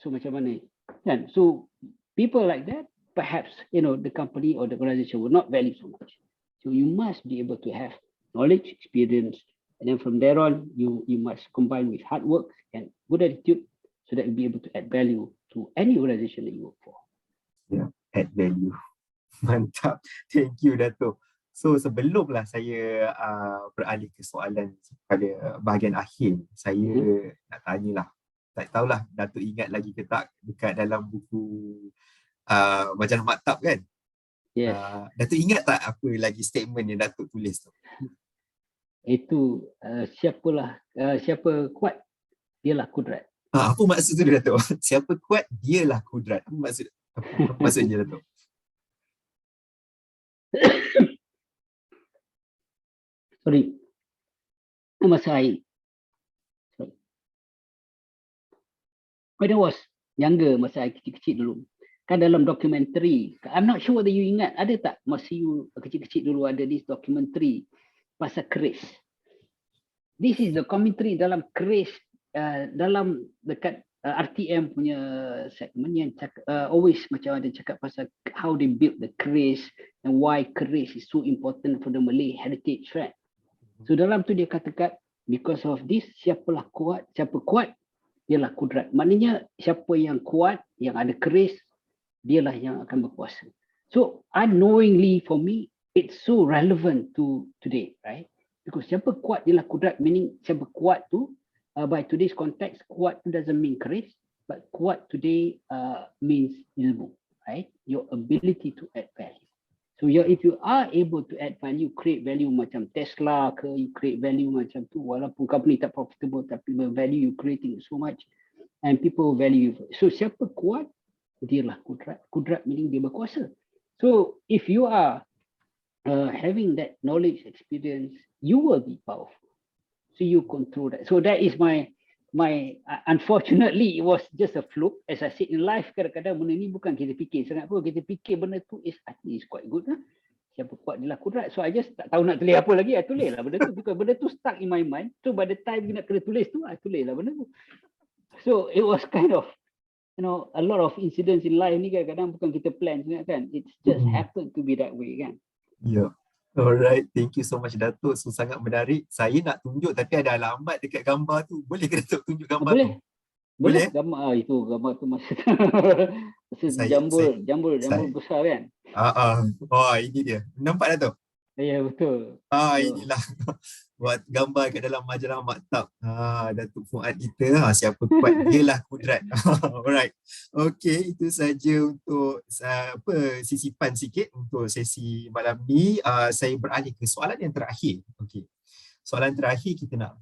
so macam mana kan? So people like that, perhaps the company or the organization will not value so much. So you must be able to have knowledge, experience, and then from there on you must combine with hard work and good attitude, so that you'll be able to add value to any organization that you work for. Yeah, add value. Mantap. Thank you, Dato. So sebelumlah saya beralih ke soalan pada bahagian akhir, saya nak tanyalah, tak tahulah Dato ingat lagi ke tak dekat dalam buku majalah Maktab kan? Yes. Dato ingat tak apa lagi statement yang Dato tulis tu? Itu siapa kuat, dialah kudrat. Apa maksud tu Dato? Siapa kuat, dialah kudrat. Apa maksudnya Dato? Sorry. Masa I when I was younger, masa I kecil-kecil dulu, kan dalam dokumentari, I'm not sure whether you ingat, ada tak masa you kecil-kecil dulu ada this documentary pasal keris. This is the commentary dalam keris, dalam dekat RTM punya segmen yang always macam ada cakap pasal how they build the keris and why keris is so important for the Malay heritage, right? So dalam tu dia katakan, because of this, siapa kuat, dialah kudrat. Maknanya siapa yang kuat, yang ada keris, dialah yang akan berkuasa. So unknowingly for me, it's so relevant to today, right? Because siapa kuat, dialah kudrat, meaning siapa kuat tu, by today's context, kuat tu doesn't mean keris, but kuat today means ilmu, right? Your ability to add value. So if you are able to add value, create value macam Tesla ke, you create value macam tu, walaupun company tak profitable, tapi the value you creating so much, and people value you. So siapa kuat, dialah kudrat. Kudrat meaning dia berkuasa. So if you are having that knowledge, experience, you will be powerful. So you control that. So that is my unfortunately it was just a fluke. As I said in life, kadang-kadang benda ni bukan kita fikir sangat pun, kita fikir benda tu is quite good lah. Siapa kuat dialah kudrat. So I just tak tahu nak tulis apa lagi, I tulis lah benda tu, because benda tu stuck in my mind. So by the time nak kena tulis tu, I tulis lah benda tu. So it was kind of a lot of incidents in life ni kadang-kadang bukan kita plan sangat kan. It just happened to be that way kan. Yeah. Alright, thank you so much Dato. So sangat menarik. Saya nak tunjuk tapi ada alamat dekat gambar tu. Boleh ke Dato tunjuk gambar tu? Boleh. Gambar itu gambar tu masa jambul besar kan. Oh, ini dia. Nampak Dato? Ya, betul. Inilah buat gambar kat dalam majalah Maktab. Datuk Fuaad kita, siapa kuat dialah kudrat. Alright. Okay, itu saja untuk sisipan sikit untuk sesi malam ni. Saya beralih ke soalan yang terakhir. Okay. Soalan terakhir kita nak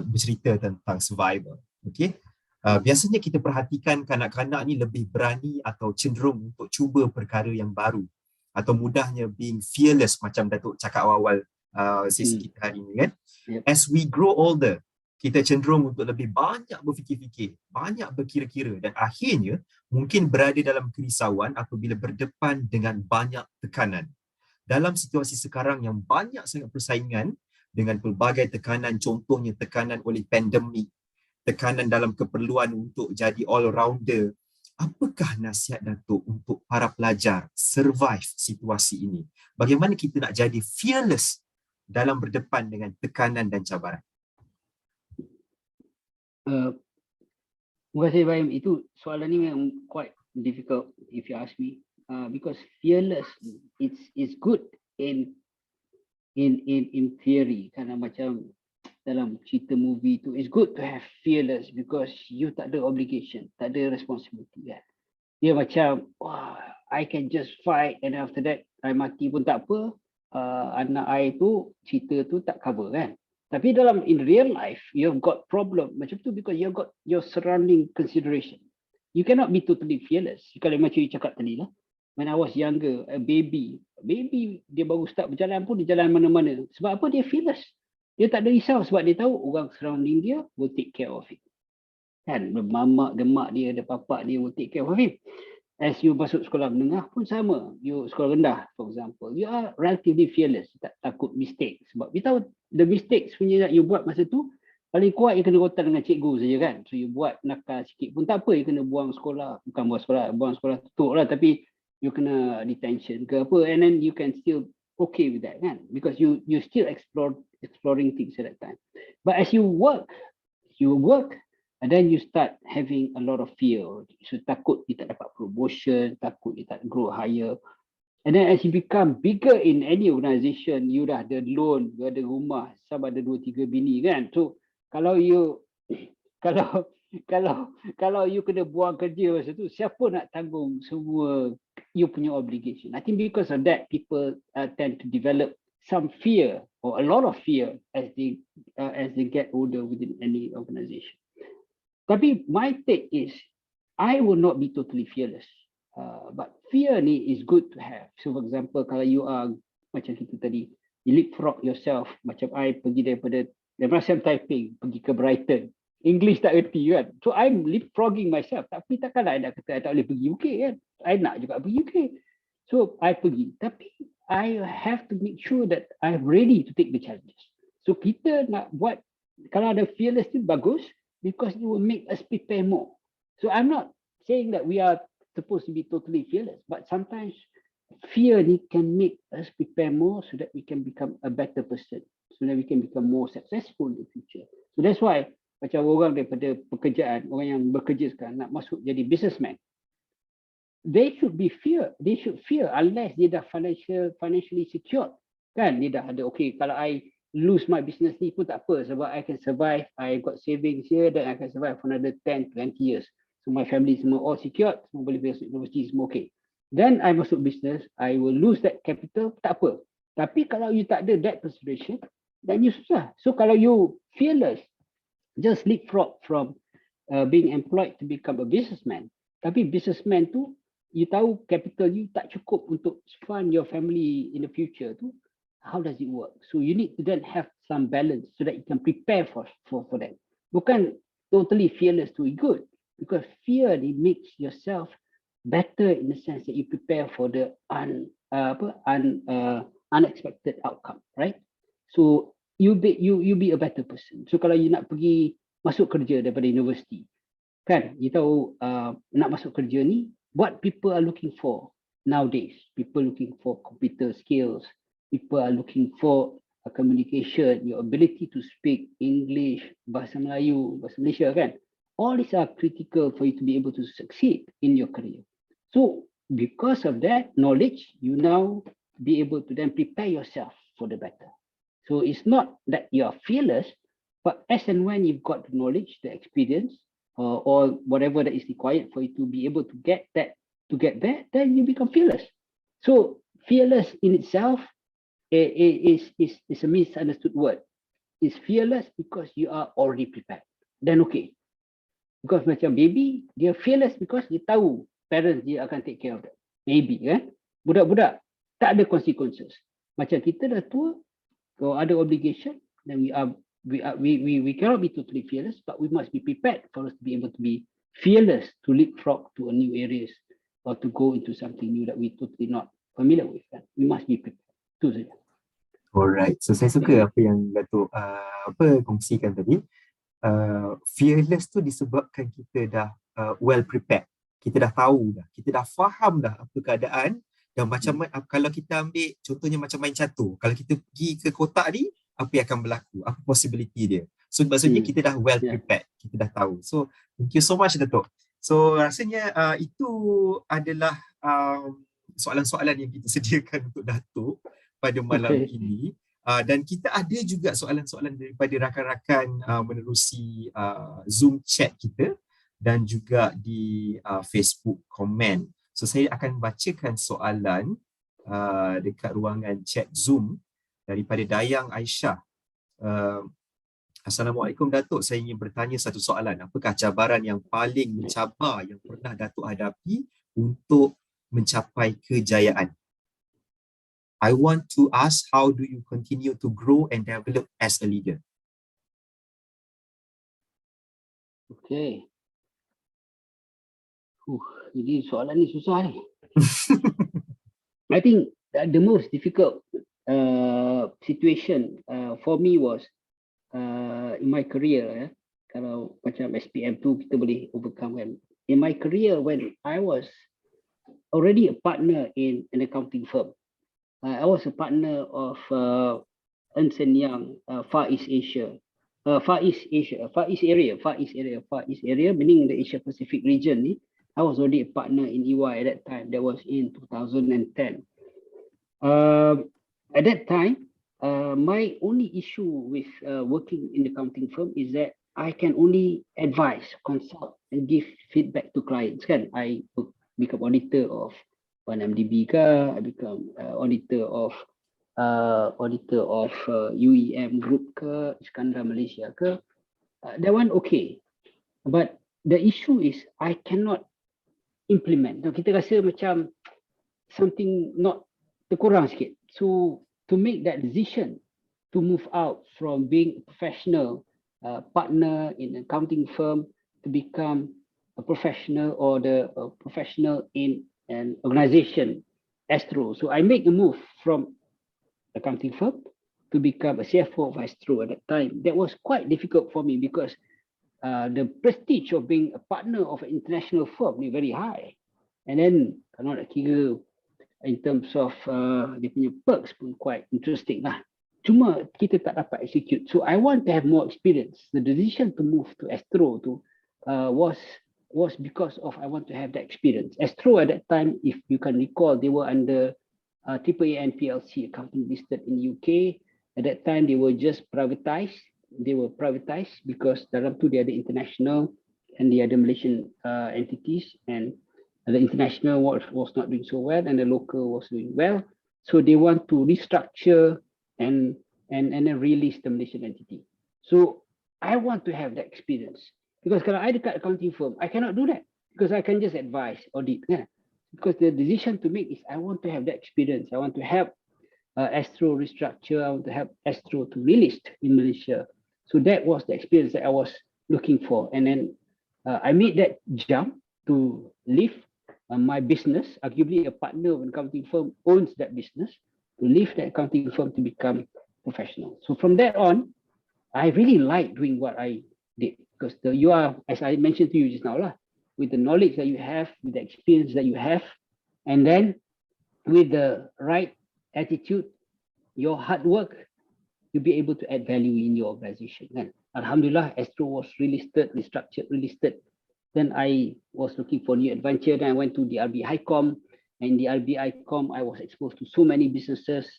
bercerita tentang survival. Okay. Biasanya kita perhatikan kanak-kanak ni lebih berani atau cenderung untuk cuba perkara yang baru atau mudahnya being fearless macam Datuk cakap awal sesi kita hari ni kan. Yep. As we grow older, kita cenderung untuk lebih banyak berfikir-fikir, banyak berkira-kira dan akhirnya mungkin berada dalam kerisauan apabila berdepan dengan banyak tekanan. Dalam situasi sekarang yang banyak sangat persaingan dengan pelbagai tekanan, contohnya tekanan oleh pandemik, tekanan dalam keperluan untuk jadi all-rounder, apakah nasihat Datuk untuk para pelajar survive situasi ini? Bagaimana kita nak jadi fearless dalam berdepan dengan tekanan dan cabaran? Terima kasih Ibrahim. Itu soalan ni memang quite difficult if you ask me. Because fearless it's good in theory, karena macam dalam cerita movie tu, it's good to have fearless because you tak ada obligation, tak ada responsibility kan. Dia macam, wah, I can just fight and after that I mati pun tak apa. Anak I tu cerita tu tak cover kan. Tapi dalam in real life you've got problem macam tu because you've got your surrounding consideration. You cannot be totally fearless. Kalau macam you cakap tadi lah, when I was younger, a baby dia baru start berjalan pun dia jalan mana-mana. Sebab apa? Dia fearless. Dia tak ada risau sebab dia tahu orang surrounding dia will take care of it. Kan, mamak, demak dia, ada papak dia will take care of it. As you masuk sekolah menengah pun sama. You sekolah rendah, for example, you are relatively fearless. Tak takut mistake. Sebab you tahu the mistakes punya you buat masa tu, paling kuat you kena rotan dengan cikgu saja kan. So you buat nakal sikit pun tak apa, you kena buang sekolah. Bukan buang sekolah tutup lah, tapi you kena detention ke apa, and then you can still okay with that kan, because you still exploring things at that time. But as you work and then you start having a lot of fear. So takut you tak dapat promotion, takut you tak grow higher. And then as you become bigger in any organisation, you dah ada loan, you ada rumah, sama ada 2-3 bini kan. So kalau you kalau you kena buang kerja masa tu, siapa nak tanggung semua you punya obligation? I think because of that, people tend to develop some fear or a lot of fear as they get older within any organisation. Tapi my take is, I will not be totally fearless. But fear ni is good to have. So for example, kalau you are macam kita tadi, you leapfrog yourself. Macam I pergi daripada MRSM Taiping pergi ke Brighton. English tak erti kan. So I'm leapfrogging myself. Tapi takkanlah I nak kata I tak boleh pergi UK kan. I nak juga pergi UK. So I pergi. Tapi I have to make sure that I'm ready to take the challenges. So kita nak buat, kalau ada fearless tu bagus, because it will make us prepare more. So I'm not saying that we are supposed to be totally fearless, but sometimes fear can make us prepare more so that we can become a better person, so that we can become more successful in the future. So that's why macam orang daripada pekerjaan, orang yang bekerja sekarang nak masuk jadi businessman, they should fear unless dia dah financially secure kan. Dia dah ada, okay, kalau I lose my business ni pun tak apa sebab I can survive, I got savings here, then I can survive for another 10-20 years. So my family semua all secured, semua boleh masuk universiti, semua okay. Then I masuk business, I will lose that capital, tak apa. Tapi kalau you tak ada that consideration, then you susah. So kalau you fearless, just leapfrog from being employed to become a businessman. Tapi businessman tu, you tahu capital you tak cukup untuk fund your family in the future tu, how does it work? So you need to then have some balance so that you can prepare for that. Bukan totally fearless to be good, because fear makes yourself better in the sense that you prepare for the unexpected outcome, right? So you be a better person. So kalau you nak pergi masuk kerja daripada universiti, kan, you tahu nak masuk kerja ni, what people are looking for nowadays, people looking for computer skills, people are looking for communication, your ability to speak English, bahasa Melayu, bahasa Malaysia kan. All these are critical for you to be able to succeed in your career. So because of that knowledge, you now be able to then prepare yourself for the better. So it's not that you are fearless, but as and when you've got the knowledge, the experience, or whatever that is required for you to be able to get there, then you become fearless. So fearless in itself is a misunderstood word. is fearless because you are already prepared, then okay. Because macam baby, dia fearless because dia tahu parents dia akan take care of them. Maybe kan. Budak-budak tak ada consequences. Macam kita dah tua, kalau ada obligation, then we cannot be totally fearless, but we must be prepared for us to be able to be fearless to leapfrog to a new areas or to go into something new that we totally not familiar with. Kan? We must be prepared. Itu saja. Alright, so saya suka apa yang Dato' kongsikan tadi. Fearless tu disebabkan kita dah well prepared. Kita dah tahu dah, kita dah faham dah apa keadaan dan macam kalau kita ambil contohnya macam main catur. Kalau kita pergi ke kotak ni, apa yang akan berlaku? Apa possibility dia? So maksudnya kita dah well prepared, kita dah tahu. So thank you so much Dato'. So rasanya itu adalah soalan-soalan yang kita sediakan untuk Dato' pada malam ini. Dan kita ada juga soalan-soalan daripada rakan-rakan menerusi Zoom chat kita dan juga di Facebook komen. So saya akan bacakan soalan dekat ruangan chat Zoom daripada Dayang Aisyah. Assalamualaikum Datuk, saya ingin bertanya satu soalan. Apakah cabaran yang paling mencabar yang pernah Datuk hadapi untuk mencapai kejayaan? I want to ask, how do you continue to grow and develop as a leader? Okay. Jadi soalan ni susah ni. I think the most difficult situation for me was in my career. Kalau macam SPM tu kita boleh overcome kan. In my career when I was already a partner in an accounting firm. I was a partner of Ernst & Young, Far East area, meaning the Asia Pacific region. I was already a partner in EY at that time. That was in 2010. At that time, my only issue with working in the accounting firm is that I can only advise, consult, and give feedback to clients. Kan? I become auditor of MDB ke, I become auditor of UEM Group ke, Iskandar Malaysia ke. That one okay, but the issue is I cannot implement. Kita rasa macam something not terkurang sikit. So to make that decision to move out from being a professional partner in an accounting firm to become a professional or professional in an organization, Astro. So I make a move from accounting firm to become a CFO of Astro at that time. That was quite difficult for me because the prestige of being a partner of an international firm is very high. And then kalau nak kira in terms of dia punya perks pun quite interesting lah. Cuma kita tak dapat execute. So I want to have more experience. The decision to move to Astro was because of I want to have that experience. Astro at that time, if you can recall, they were under TEPEN PLC, a company listed in UK. At that time, they were just privatized. They were privatized because dalam tu they ada international and they ada Malaysian entities, and the international was not doing so well and the local was doing well. So they want to restructure and then release the Malaysian entity. So I want to have that experience. Because kalau I dekat accounting firm, I cannot do that. Because I can just advise, audit. Yeah. Because the decision to make is I want to have that experience. I want to help Astro restructure. I want to help Astro to relist in Malaysia. So that was the experience that I was looking for. And then I made that jump to leave my business. Arguably a partner of an accounting firm owns that business. To leave that accounting firm to become professional. So from that on, I really like doing what I did. Because you are, as I mentioned to you just now, with the knowledge that you have, with the experience that you have, and then with the right attitude, your hard work, you'll be able to add value in your organization. And Alhamdulillah, Astro was relisted, restructured, relisted. Then I was looking for new adventure. Then I went to the RB HiCom, and the RB HiCom, I was exposed to so many businesses,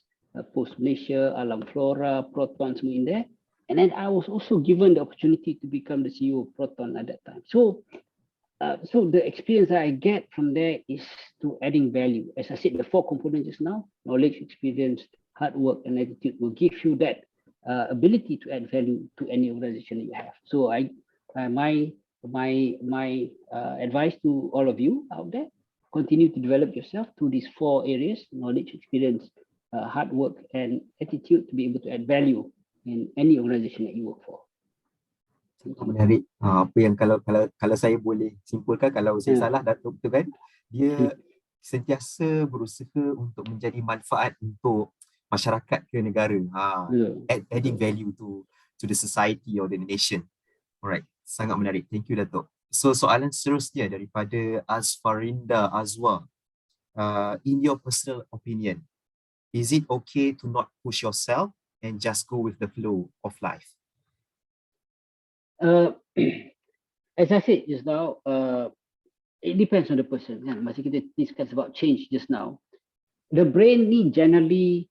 Post Malaysia, Alam Flora, Proton, semua in there. And then I was also given the opportunity to become the CEO of Proton at that time. So the experience that I get from there is to adding value. As I said, the 4 components just now, knowledge, experience, hard work, and attitude will give you that ability to add value to any organization that you have. So my advice to all of you out there: continue to develop yourself through these 4 areas: knowledge, experience, hard work, and attitude, to be able to add value in any organization that you work for. Menarik. Apa yang kalau saya boleh simpulkan, kalau saya salah Dato' betul kan, dia sentiasa berusaha untuk menjadi manfaat untuk masyarakat ke negara. Adding value to the society or the nation. Alright, sangat menarik. Thank you, Dato'. So soalan seterusnya daripada Asfarinda Azwa. In your personal opinion, is it okay to not push yourself and just go with the flow of life? As I said just now, it depends on the person. Masa kita discuss about change just now, the brain generally,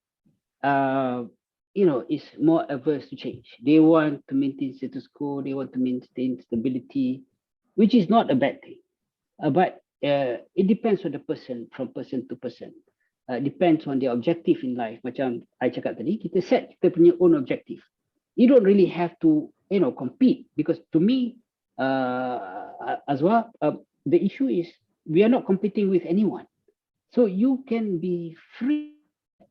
is more averse to change. They want to maintain status quo. They want to maintain stability, which is not a bad thing. But it depends on the person, from person to person. Depends on their objective in life. Macam I cakap tadi, kita set kita punya own objective. You don't really have to, compete, because to me, as well, the issue is we are not competing with anyone. So you can be free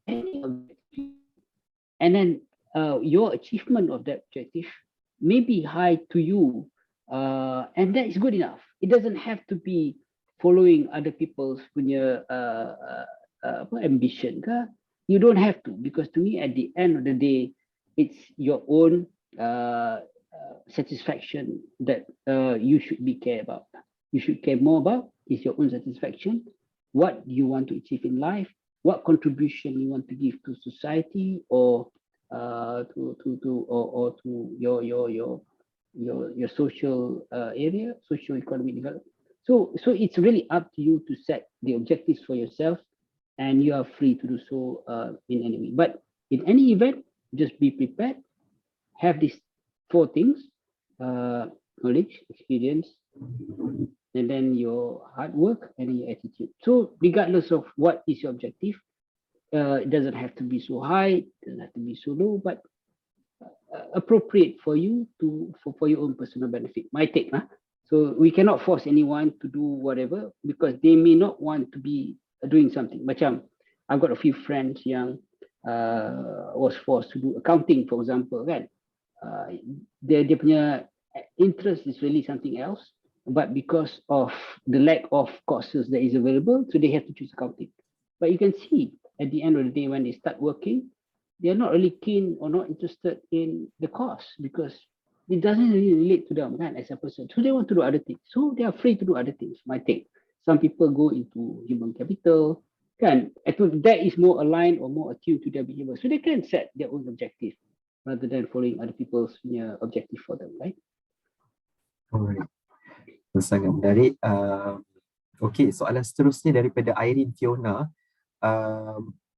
any objective, and then your achievement of that objective may be high to you, and that is good enough. It doesn't have to be following other people's punya ambition. You don't have to, because to me, at the end of the day, it's your own satisfaction that you should be care about. You should care more about is your own satisfaction, what you want to achieve in life, what contribution you want to give to society, or to your social area, social economic development. So it's really up to you to set the objectives for yourself, and you are free to do so in any way. But in any event, just be prepared. Have these 4 things: knowledge, experience, and then your hard work and your attitude. So regardless of what is your objective, it doesn't have to be so high, it doesn't have to be so low, but appropriate for you for your own personal benefit. My take. So we cannot force anyone to do whatever, because they may not want to be doing something. Macam I've got a few friends yang was forced to do accounting, for example, kan. Dia punya interest is really something else, but because of the lack of courses that is available, so they have to choose accounting. But you can see at the end of the day, when they start working, they are not really keen or not interested in the course, because it doesn't really relate to them, kan, as a person. So they want to do other things. So they are free to do other things. My take. Some people go into human capital, kan. That is more aligned or more attuned to their behavior. So they can set their own objective rather than following other people's objective for them, right? Alright. Sangat menarik. Okay, soalan seterusnya daripada Irene Fiona.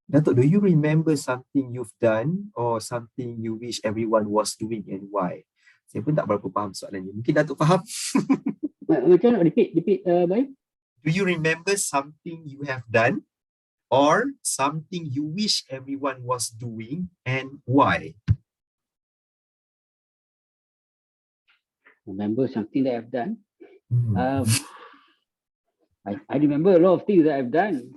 Dato', do you remember something you've done or something you wish everyone was doing, and why? Saya pun tak berapa faham soalan ni. Mungkin Dato' faham? Macam mana? Repeat, baik. Do you remember something you have done or something you wish everyone was doing, and why? Remember something that I've done? I remember a lot of things that I've done.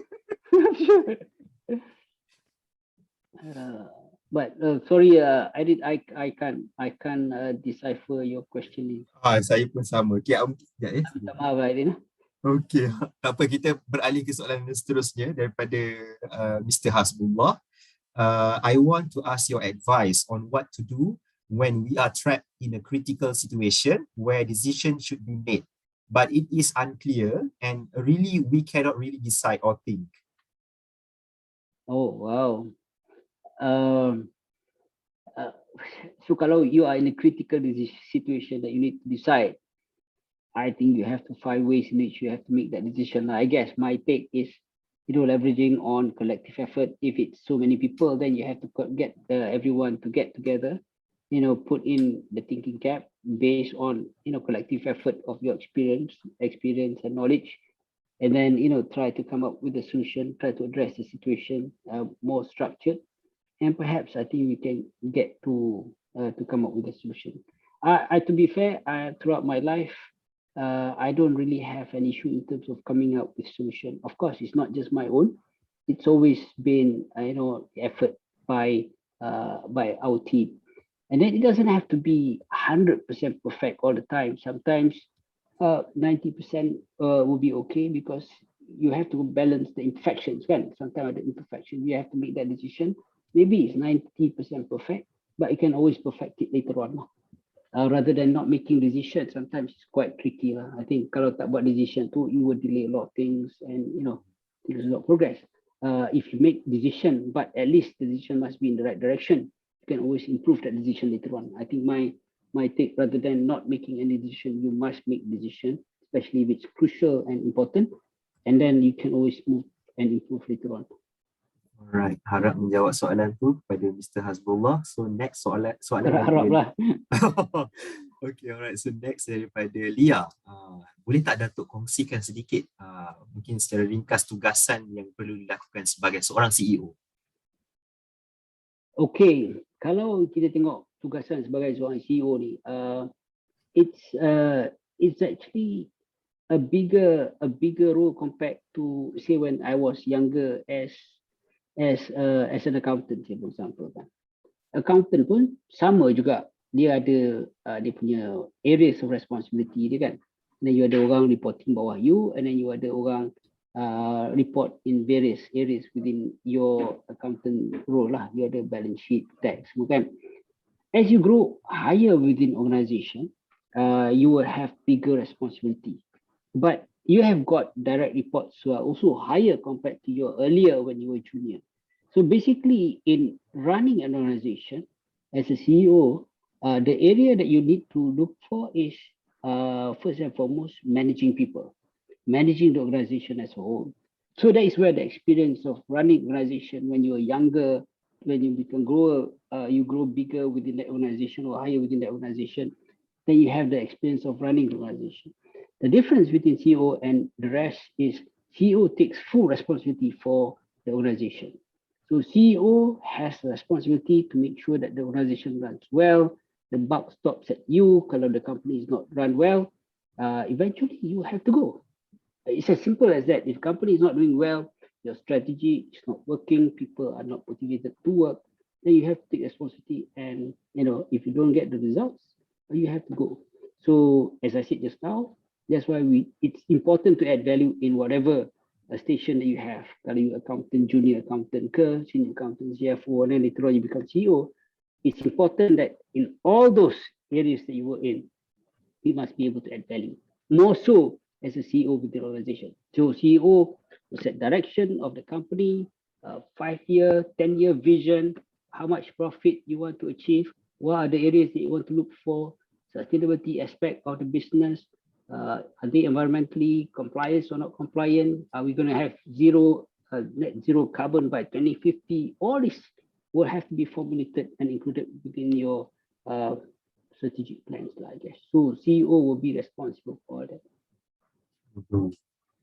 But sorry, I can't decipher your question. Saya pun sama. Minta maaf lah, Irene. Okey, tak apa, kita beralih ke soalan seterusnya daripada Mr. Hasbullah. I want to ask your advice on what to do when we are trapped in a critical situation where decision should be made, but it is unclear and really we cannot really decide or think. Oh, wow. So kalau you are in a critical situation that you need to decide, I think you have to find ways in which you have to make that decision. I guess my take is, leveraging on collective effort. If it's so many people, then you have to get everyone to get together, put in the thinking cap based on, collective effort of your experience and knowledge, and then, try to come up with a solution, try to address the situation more structured. and perhaps I think we can get to come up with a solution. To be fair, throughout my life, I don't really have an issue in terms of coming up with solution. Of course, it's not just my own. It's always been effort by our team, and then it doesn't have to be 100% perfect all the time. Sometimes 90% will be okay, because you have to balance the imperfections, kan? Sometimes the imperfection, you have to make that decision. Maybe it's 90% perfect, but you can always perfect it later on. Rather than not making decision, sometimes it's quite tricky. I think kalau tak buat decision tu, you will delay a lot of things, and things will not progress. If you make decision, but at least the decision must be in the right direction, you can always improve that decision later on. I think my take, rather than not making any decision, you must make decision, especially if it's crucial and important, and then you can always move and improve later on. Alright, harap menjawab soalan tu kepada Mr. Hasbullah. So next soalan Harap-haraplah. Okay, alright. So next daripada Lia. Boleh tak Datuk kongsikan sedikit mungkin secara ringkas tugasan yang perlu dilakukan sebagai seorang CEO? Okay, kalau kita tengok tugasan sebagai seorang CEO ni, it's actually a bigger role compared to, say, when I was younger as an accountant, for example. Accountant pun sama juga, dia ada dia punya areas of responsibility dia, kan. And then you ada orang reporting bawah you, and then you ada orang report in various areas within your accountant role lah. You ada balance sheet, tax, kan. As you grow higher within organization, you will have bigger responsibility, but you have got direct reports who are also higher compared to your earlier when you were junior. So basically, in running an organization as a CEO, the area that you need to look for is first and foremost managing people, managing the organization as a whole. So that is where the experience of running organization when you are younger, when you become you grow bigger within that organization or higher within that organization, then you have the experience of running the organization. The difference between CEO and the rest is CEO takes full responsibility for the organization. So CEO has the responsibility to make sure that the organization runs well. The buck stops at you. Kalau the company is not run well, eventually you have to go. It's as simple as that. If company is not doing well, your strategy is not working, people are not motivated to work, then you have to take responsibility. And if you don't get the results, you have to go. So as I said just now, that's why it's important to add value in whatever station that you have. Kalau you accountant, junior accountant ke, senior accountant, CFO, and then later on you become CEO, it's important that in all those areas that you work in, you must be able to add value. More so as a CEO with the organization. So CEO will set direction of the company, 5-year, 10-year vision, how much profit you want to achieve, what are the areas that you want to look for, sustainability aspect of the business, are they environmentally compliant or not compliant? Are we going to have net zero carbon by 2050? All this will have to be formulated and included within your strategic plans, I guess. So CEO will be responsible for that.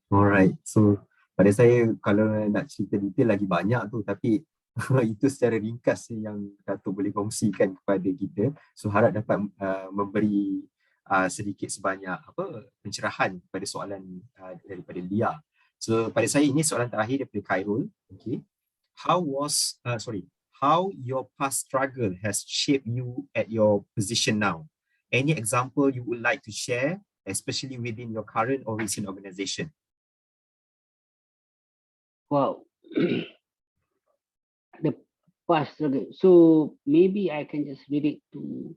Alright, so pada saya kalau nak cerita detail lagi banyak tu, tapi itu secara ringkas yang Dato' boleh kongsikan kepada kita. So harap dapat memberi sedikit sebanyak pencerahan pada soalan daripada Lia. So pada saya ini soalan terakhir daripada Khairul. Okay. How your past struggle has shaped you at your position now? Any example you would like to share, especially within your current or recent organization? Wow. The past struggle. So maybe I can just relate to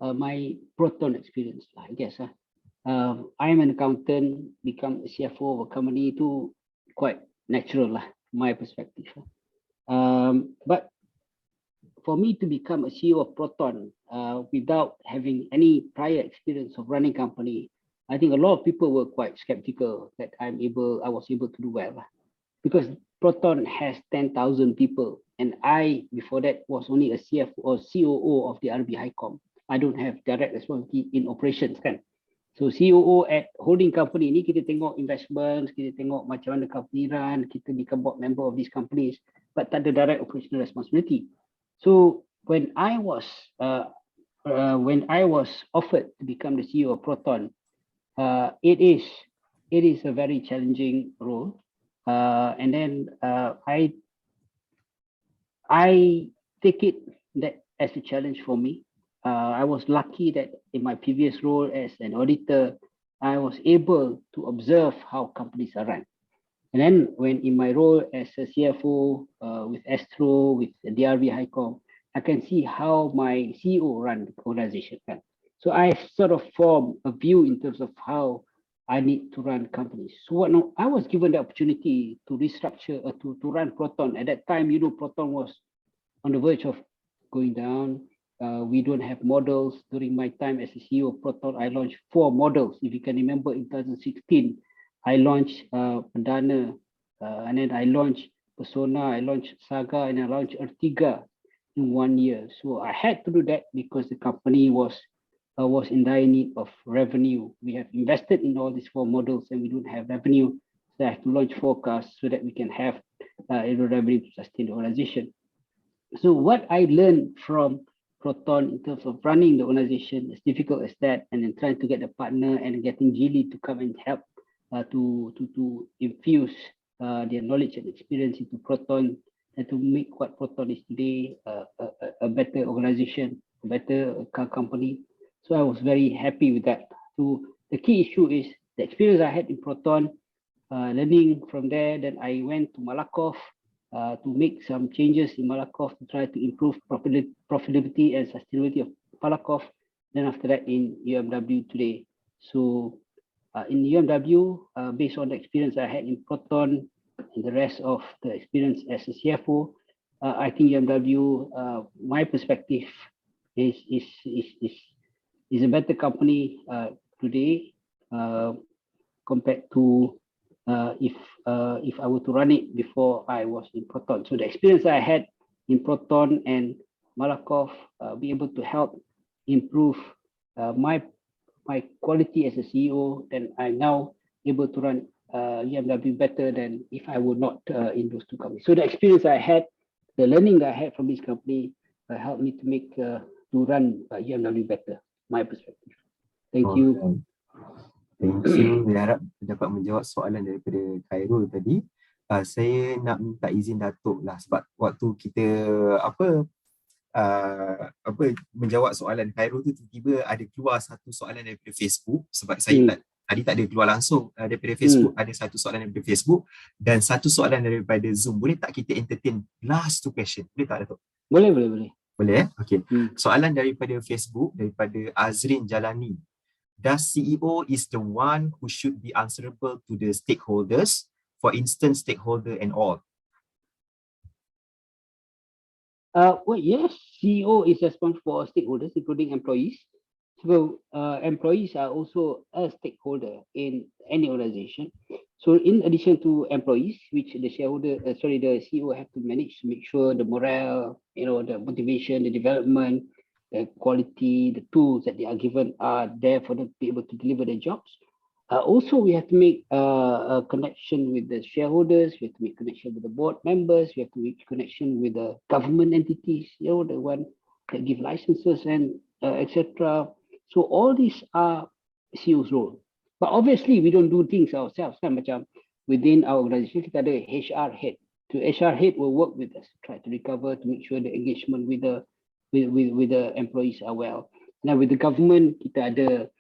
my Proton experience, I guess. I am an accountant, become a CFO of a company, itu quite natural, my perspective. But for me to become a CEO of Proton without having any prior experience of running company, I think a lot of people were quite skeptical that I was able to do well. Because Proton has 10,000 people, and I, before that, was only a CFO or COO of the YBhg. I don't have direct responsibility in operations, kan. So COO at holding company ni, kita tengok investments, kita tengok macam mana company run, kita become board member of these companies, but tak ada direct operational responsibility. So when I was offered to become the CEO of Proton, it is a very challenging role, and then I take it that as a challenge for me. I was lucky that in my previous role as an auditor, I was able to observe how companies are run. And then when in my role as a CFO with Astro, with the DRV Highcom, I can see how my CEO run the organization. So I sort of form a view in terms of how I need to run companies. So what now? I was given the opportunity to restructure, to run Proton. At that time, Proton was on the verge of going down. We don't have models. During my time as a CEO of Proton, I launched 4 models. If you can remember, in 2016, I launched Perdana, and then I launched Persona, I launched Saga, and I launched Ertiga in 1 year. So I had to do that because the company was in dire need of revenue. We have invested in all these 4 models and we don't have revenue. So I have to launch forecasts so that we can have revenue to sustain the organization. So what I learned from Proton in terms of running the organization, as difficult as that, and then trying to get a partner and getting Geely to come and help to infuse their knowledge and experience into Proton and to make what Proton is today a better organization, a better car company. So I was very happy with that. So the key issue is the experience I had in Proton, learning from there. Then I went to Malakoff to make some changes in Malakoff to try to improve profitability and sustainability of Malakoff. Then after that in UMW today. So in UMW, based on the experience I had in Proton and the rest of the experience as a CFO, I think UMW, my perspective is a better company today compared to if I were to run it before I was in Proton. So the experience I had in Proton and Malakoff be able to help improve my quality as a CEO, then I'm now able to run UMW better than if I were not in those 2 companies. So the experience I had, the learning that I had from this company helped me to run UMW better, my perspective. Thank you. Thank you. Saya harap dapat menjawab soalan daripada Khairul tadi. Saya nak minta izin Dato' lah sebab waktu kita menjawab soalan Khairul tu tiba-tiba ada keluar satu soalan daripada Facebook sebab saya tadi tak ada keluar langsung daripada Facebook. Ada satu soalan daripada Facebook dan satu soalan daripada Zoom. Boleh tak kita entertain last 2 question? Boleh tak Dato'? Boleh. Boleh. Okay. Soalan daripada Facebook daripada Azrin Jalani. Does CEO is the one who should be answerable to the stakeholders, for instance, stakeholder and all? Well, yes, CEO is responsible for stakeholders, including employees. So employees are also a stakeholder in any organization. So in addition to employees, which the the CEO have to manage to make sure the morale, the motivation, the development, the quality, the tools that they are given are there for them to be able to deliver their jobs. Also, we have to make a connection with the shareholders. We have to make connection with the board members. We have to make connection with the government entities, the one that give licenses and etc. So all these are CEO's role. But obviously, we don't do things ourselves. Macam within our organization, kita ada HR head. So HR head will work with us, try to recover, to make sure the engagement with the employees are well. Now with the government, kita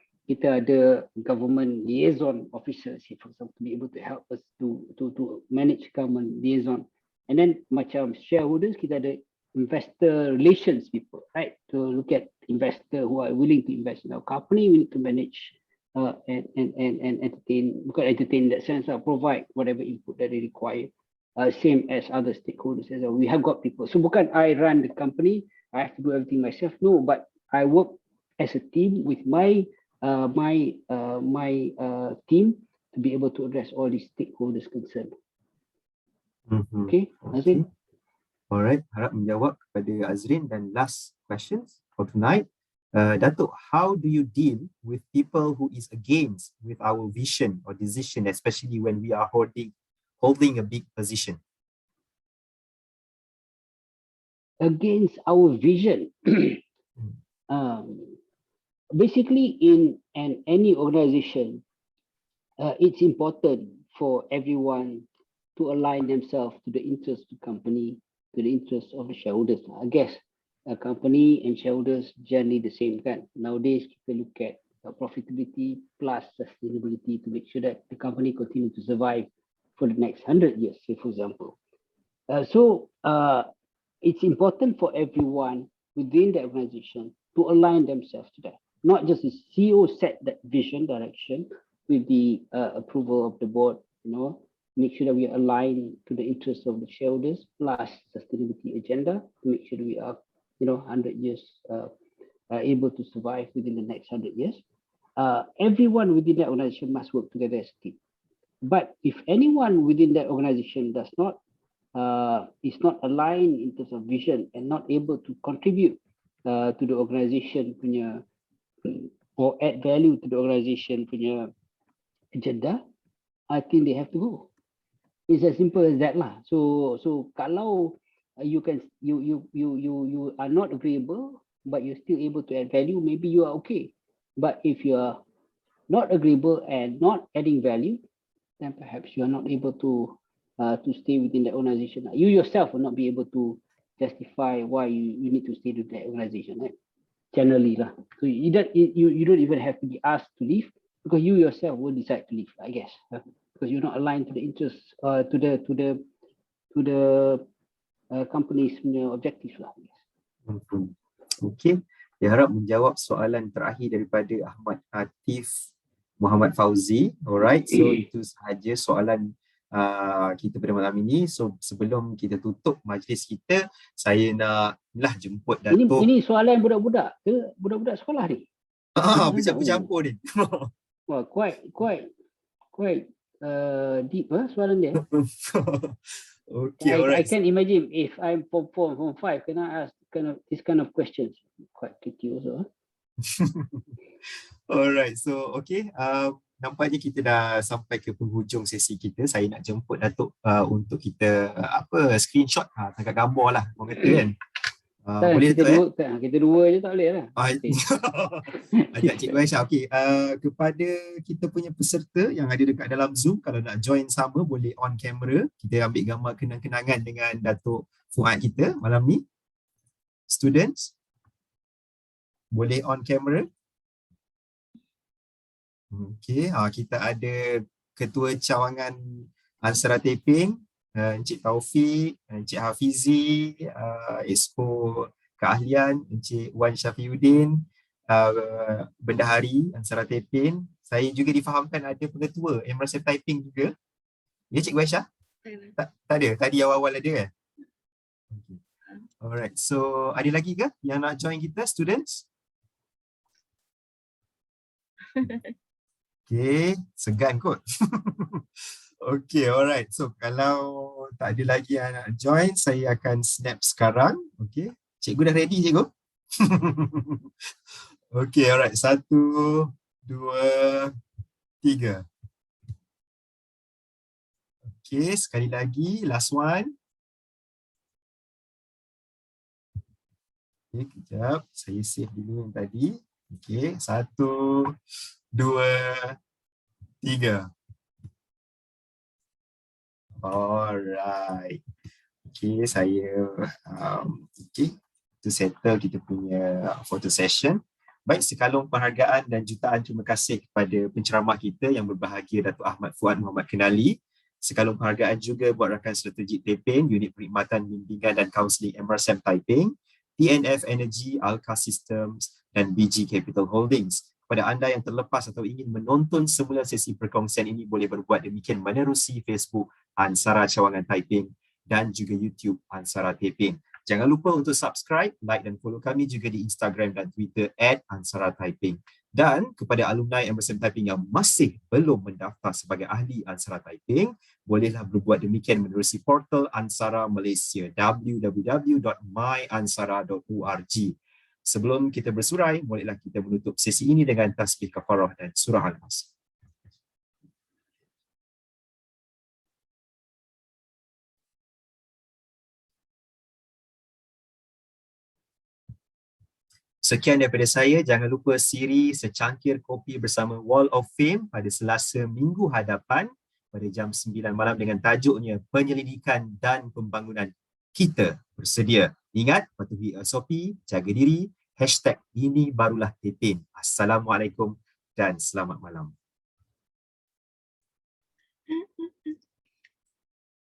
ada government liaison officers, for example, to be able to help us to manage government liaison. And then macam shareholders, kita ada investor relations people, right? To look at investors who are willing to invest in our company. We need to manage and entertain, because entertain in that sense, provide whatever input that they require. Same as other stakeholders as well. We have got people. So bukan I run the company, I have to do everything myself. No, but I work as a team with my team to be able to address all these stakeholders' concern. Okay, Azrin. Alright, harap menjawab kepada Azrin. Dan last questions for tonight. Dato', how do you deal with people who is against with our vision or decision, especially when we are holding a big position? against our vision. Basically, in any organization, it's important for everyone to align themselves to the interest of the company, to the interest of the shareholders. I guess a company and shareholders generally the same kan. Nowadays, kita look at profitability plus sustainability to make sure that the company continue to survive for the next 100 years, say for example. So it's important for everyone within the organization to align themselves to that. Not just the CEO set that vision direction with the approval of the board, make sure that we align to the interests of the shareholders plus sustainability agenda to make sure that we are, 100 years able to survive within the next 100 years. Everyone within that organization must work together as a team. But if anyone within that organization does not is not aligned in terms of vision and not able to contribute to the organization punya or add value to the organization punya agenda, I think they have to go. It's as simple as that lah. So kalau you are not agreeable, but you're still able to add value, maybe you are okay. But if you are not agreeable and not adding value, then perhaps you are not able to stay within the organization. You yourself will not be able to justify why you need to stay with that organization, right? Generally lah. So you don't even have to be asked to leave because you yourself will decide to leave, I guess, because you're not aligned to the interests to the company's objectives lah. Okay, saya harap menjawab soalan terakhir daripada Ahmad Atif Muhammad Fauzi. Alright, so itu sahaja soalan kita pada malam ini. So sebelum kita tutup majlis kita, saya nak jemput Dato. Ini soalan budak-budak ke? Budak-budak sekolah ni? Bercampur-campur ni. Wah, quite deep soalan dia. Okay, I alright. can imagine if I'm form 5, can I ask this kind of questions? Quite tricky also. Alright, so okay. Nampaknya kita dah sampai ke penghujung sesi kita. Saya nak jemput Datuk untuk kita screenshot tangkap gambar lah, orang kata kan. Boleh kita dua je tak boleh lah. Ajak Cikgu Aisyah. Okay, kepada kita punya peserta yang ada dekat dalam Zoom, kalau nak join sama boleh on camera. Kita ambil gambar kenang-kenangan dengan Datuk Fuaad kita malam ni. Students, boleh on camera. Okay, kita ada Ketua Cawangan ANSARA Taiping, Encik Taufik, Encik Hafizi, Exco Keahlian, Encik Wan Syafiuddin, Bendahari ANSARA Taiping. Saya juga difahamkan ada pengetua MRSM Taiping juga. Ya, Cikgu Aisyah? Tak ada, tadi awal-awal ada kan? Okay. Alright, so ada lagi ke yang nak join kita, students? Okay, segan kot. Okay, alright. So kalau tak ada lagi yang nak join, saya akan snap sekarang. Okay, cikgu dah ready, cikgu? Okay, alright. 1, 2, 3. Okay, sekali lagi. Last one. Okay, kejap. Saya save dulu yang tadi. Okay, 1, 2, 3. Alright. Okay, saya okay, to settle kita punya photo session. Baik, sekalung penghargaan dan jutaan terima kasih kepada penceramah kita yang berbahagia, Dato' Ahmad Fuaad Muhammad Kenali. Sekalung penghargaan juga buat rakan strategik TEPEN, Unit Perkhidmatan Bimbingan dan Kaunseling MRSM Taiping, TNF Energy, Alka Systems dan YBhg Capital Holdings. Kepada anda yang terlepas atau ingin menonton semula sesi perkongsian ini, boleh berbuat demikian menerusi Facebook ANSARA Cawangan Taiping dan juga YouTube ANSARA Taiping. Jangan lupa untuk subscribe, like dan follow kami juga di Instagram dan Twitter @ANSARA Taiping. Dan kepada alumni MRSM Taiping yang masih belum mendaftar sebagai ahli ANSARA Taiping, bolehlah berbuat demikian menerusi portal ANSARA Malaysia www.myansara.org. Sebelum kita bersurai, bolehlah kita menutup sesi ini dengan tasbih kafarah dan surah Al-Mas. Sekian daripada saya. Jangan lupa siri secangkir kopi bersama Wall of Fame pada Selasa minggu hadapan pada jam 9 malam dengan tajuknya Penyelidikan dan Pembangunan. Kita bersedia. Ingat, patuhi SOP, jaga diri, #ini barulah TEPEN. Assalamualaikum dan selamat malam.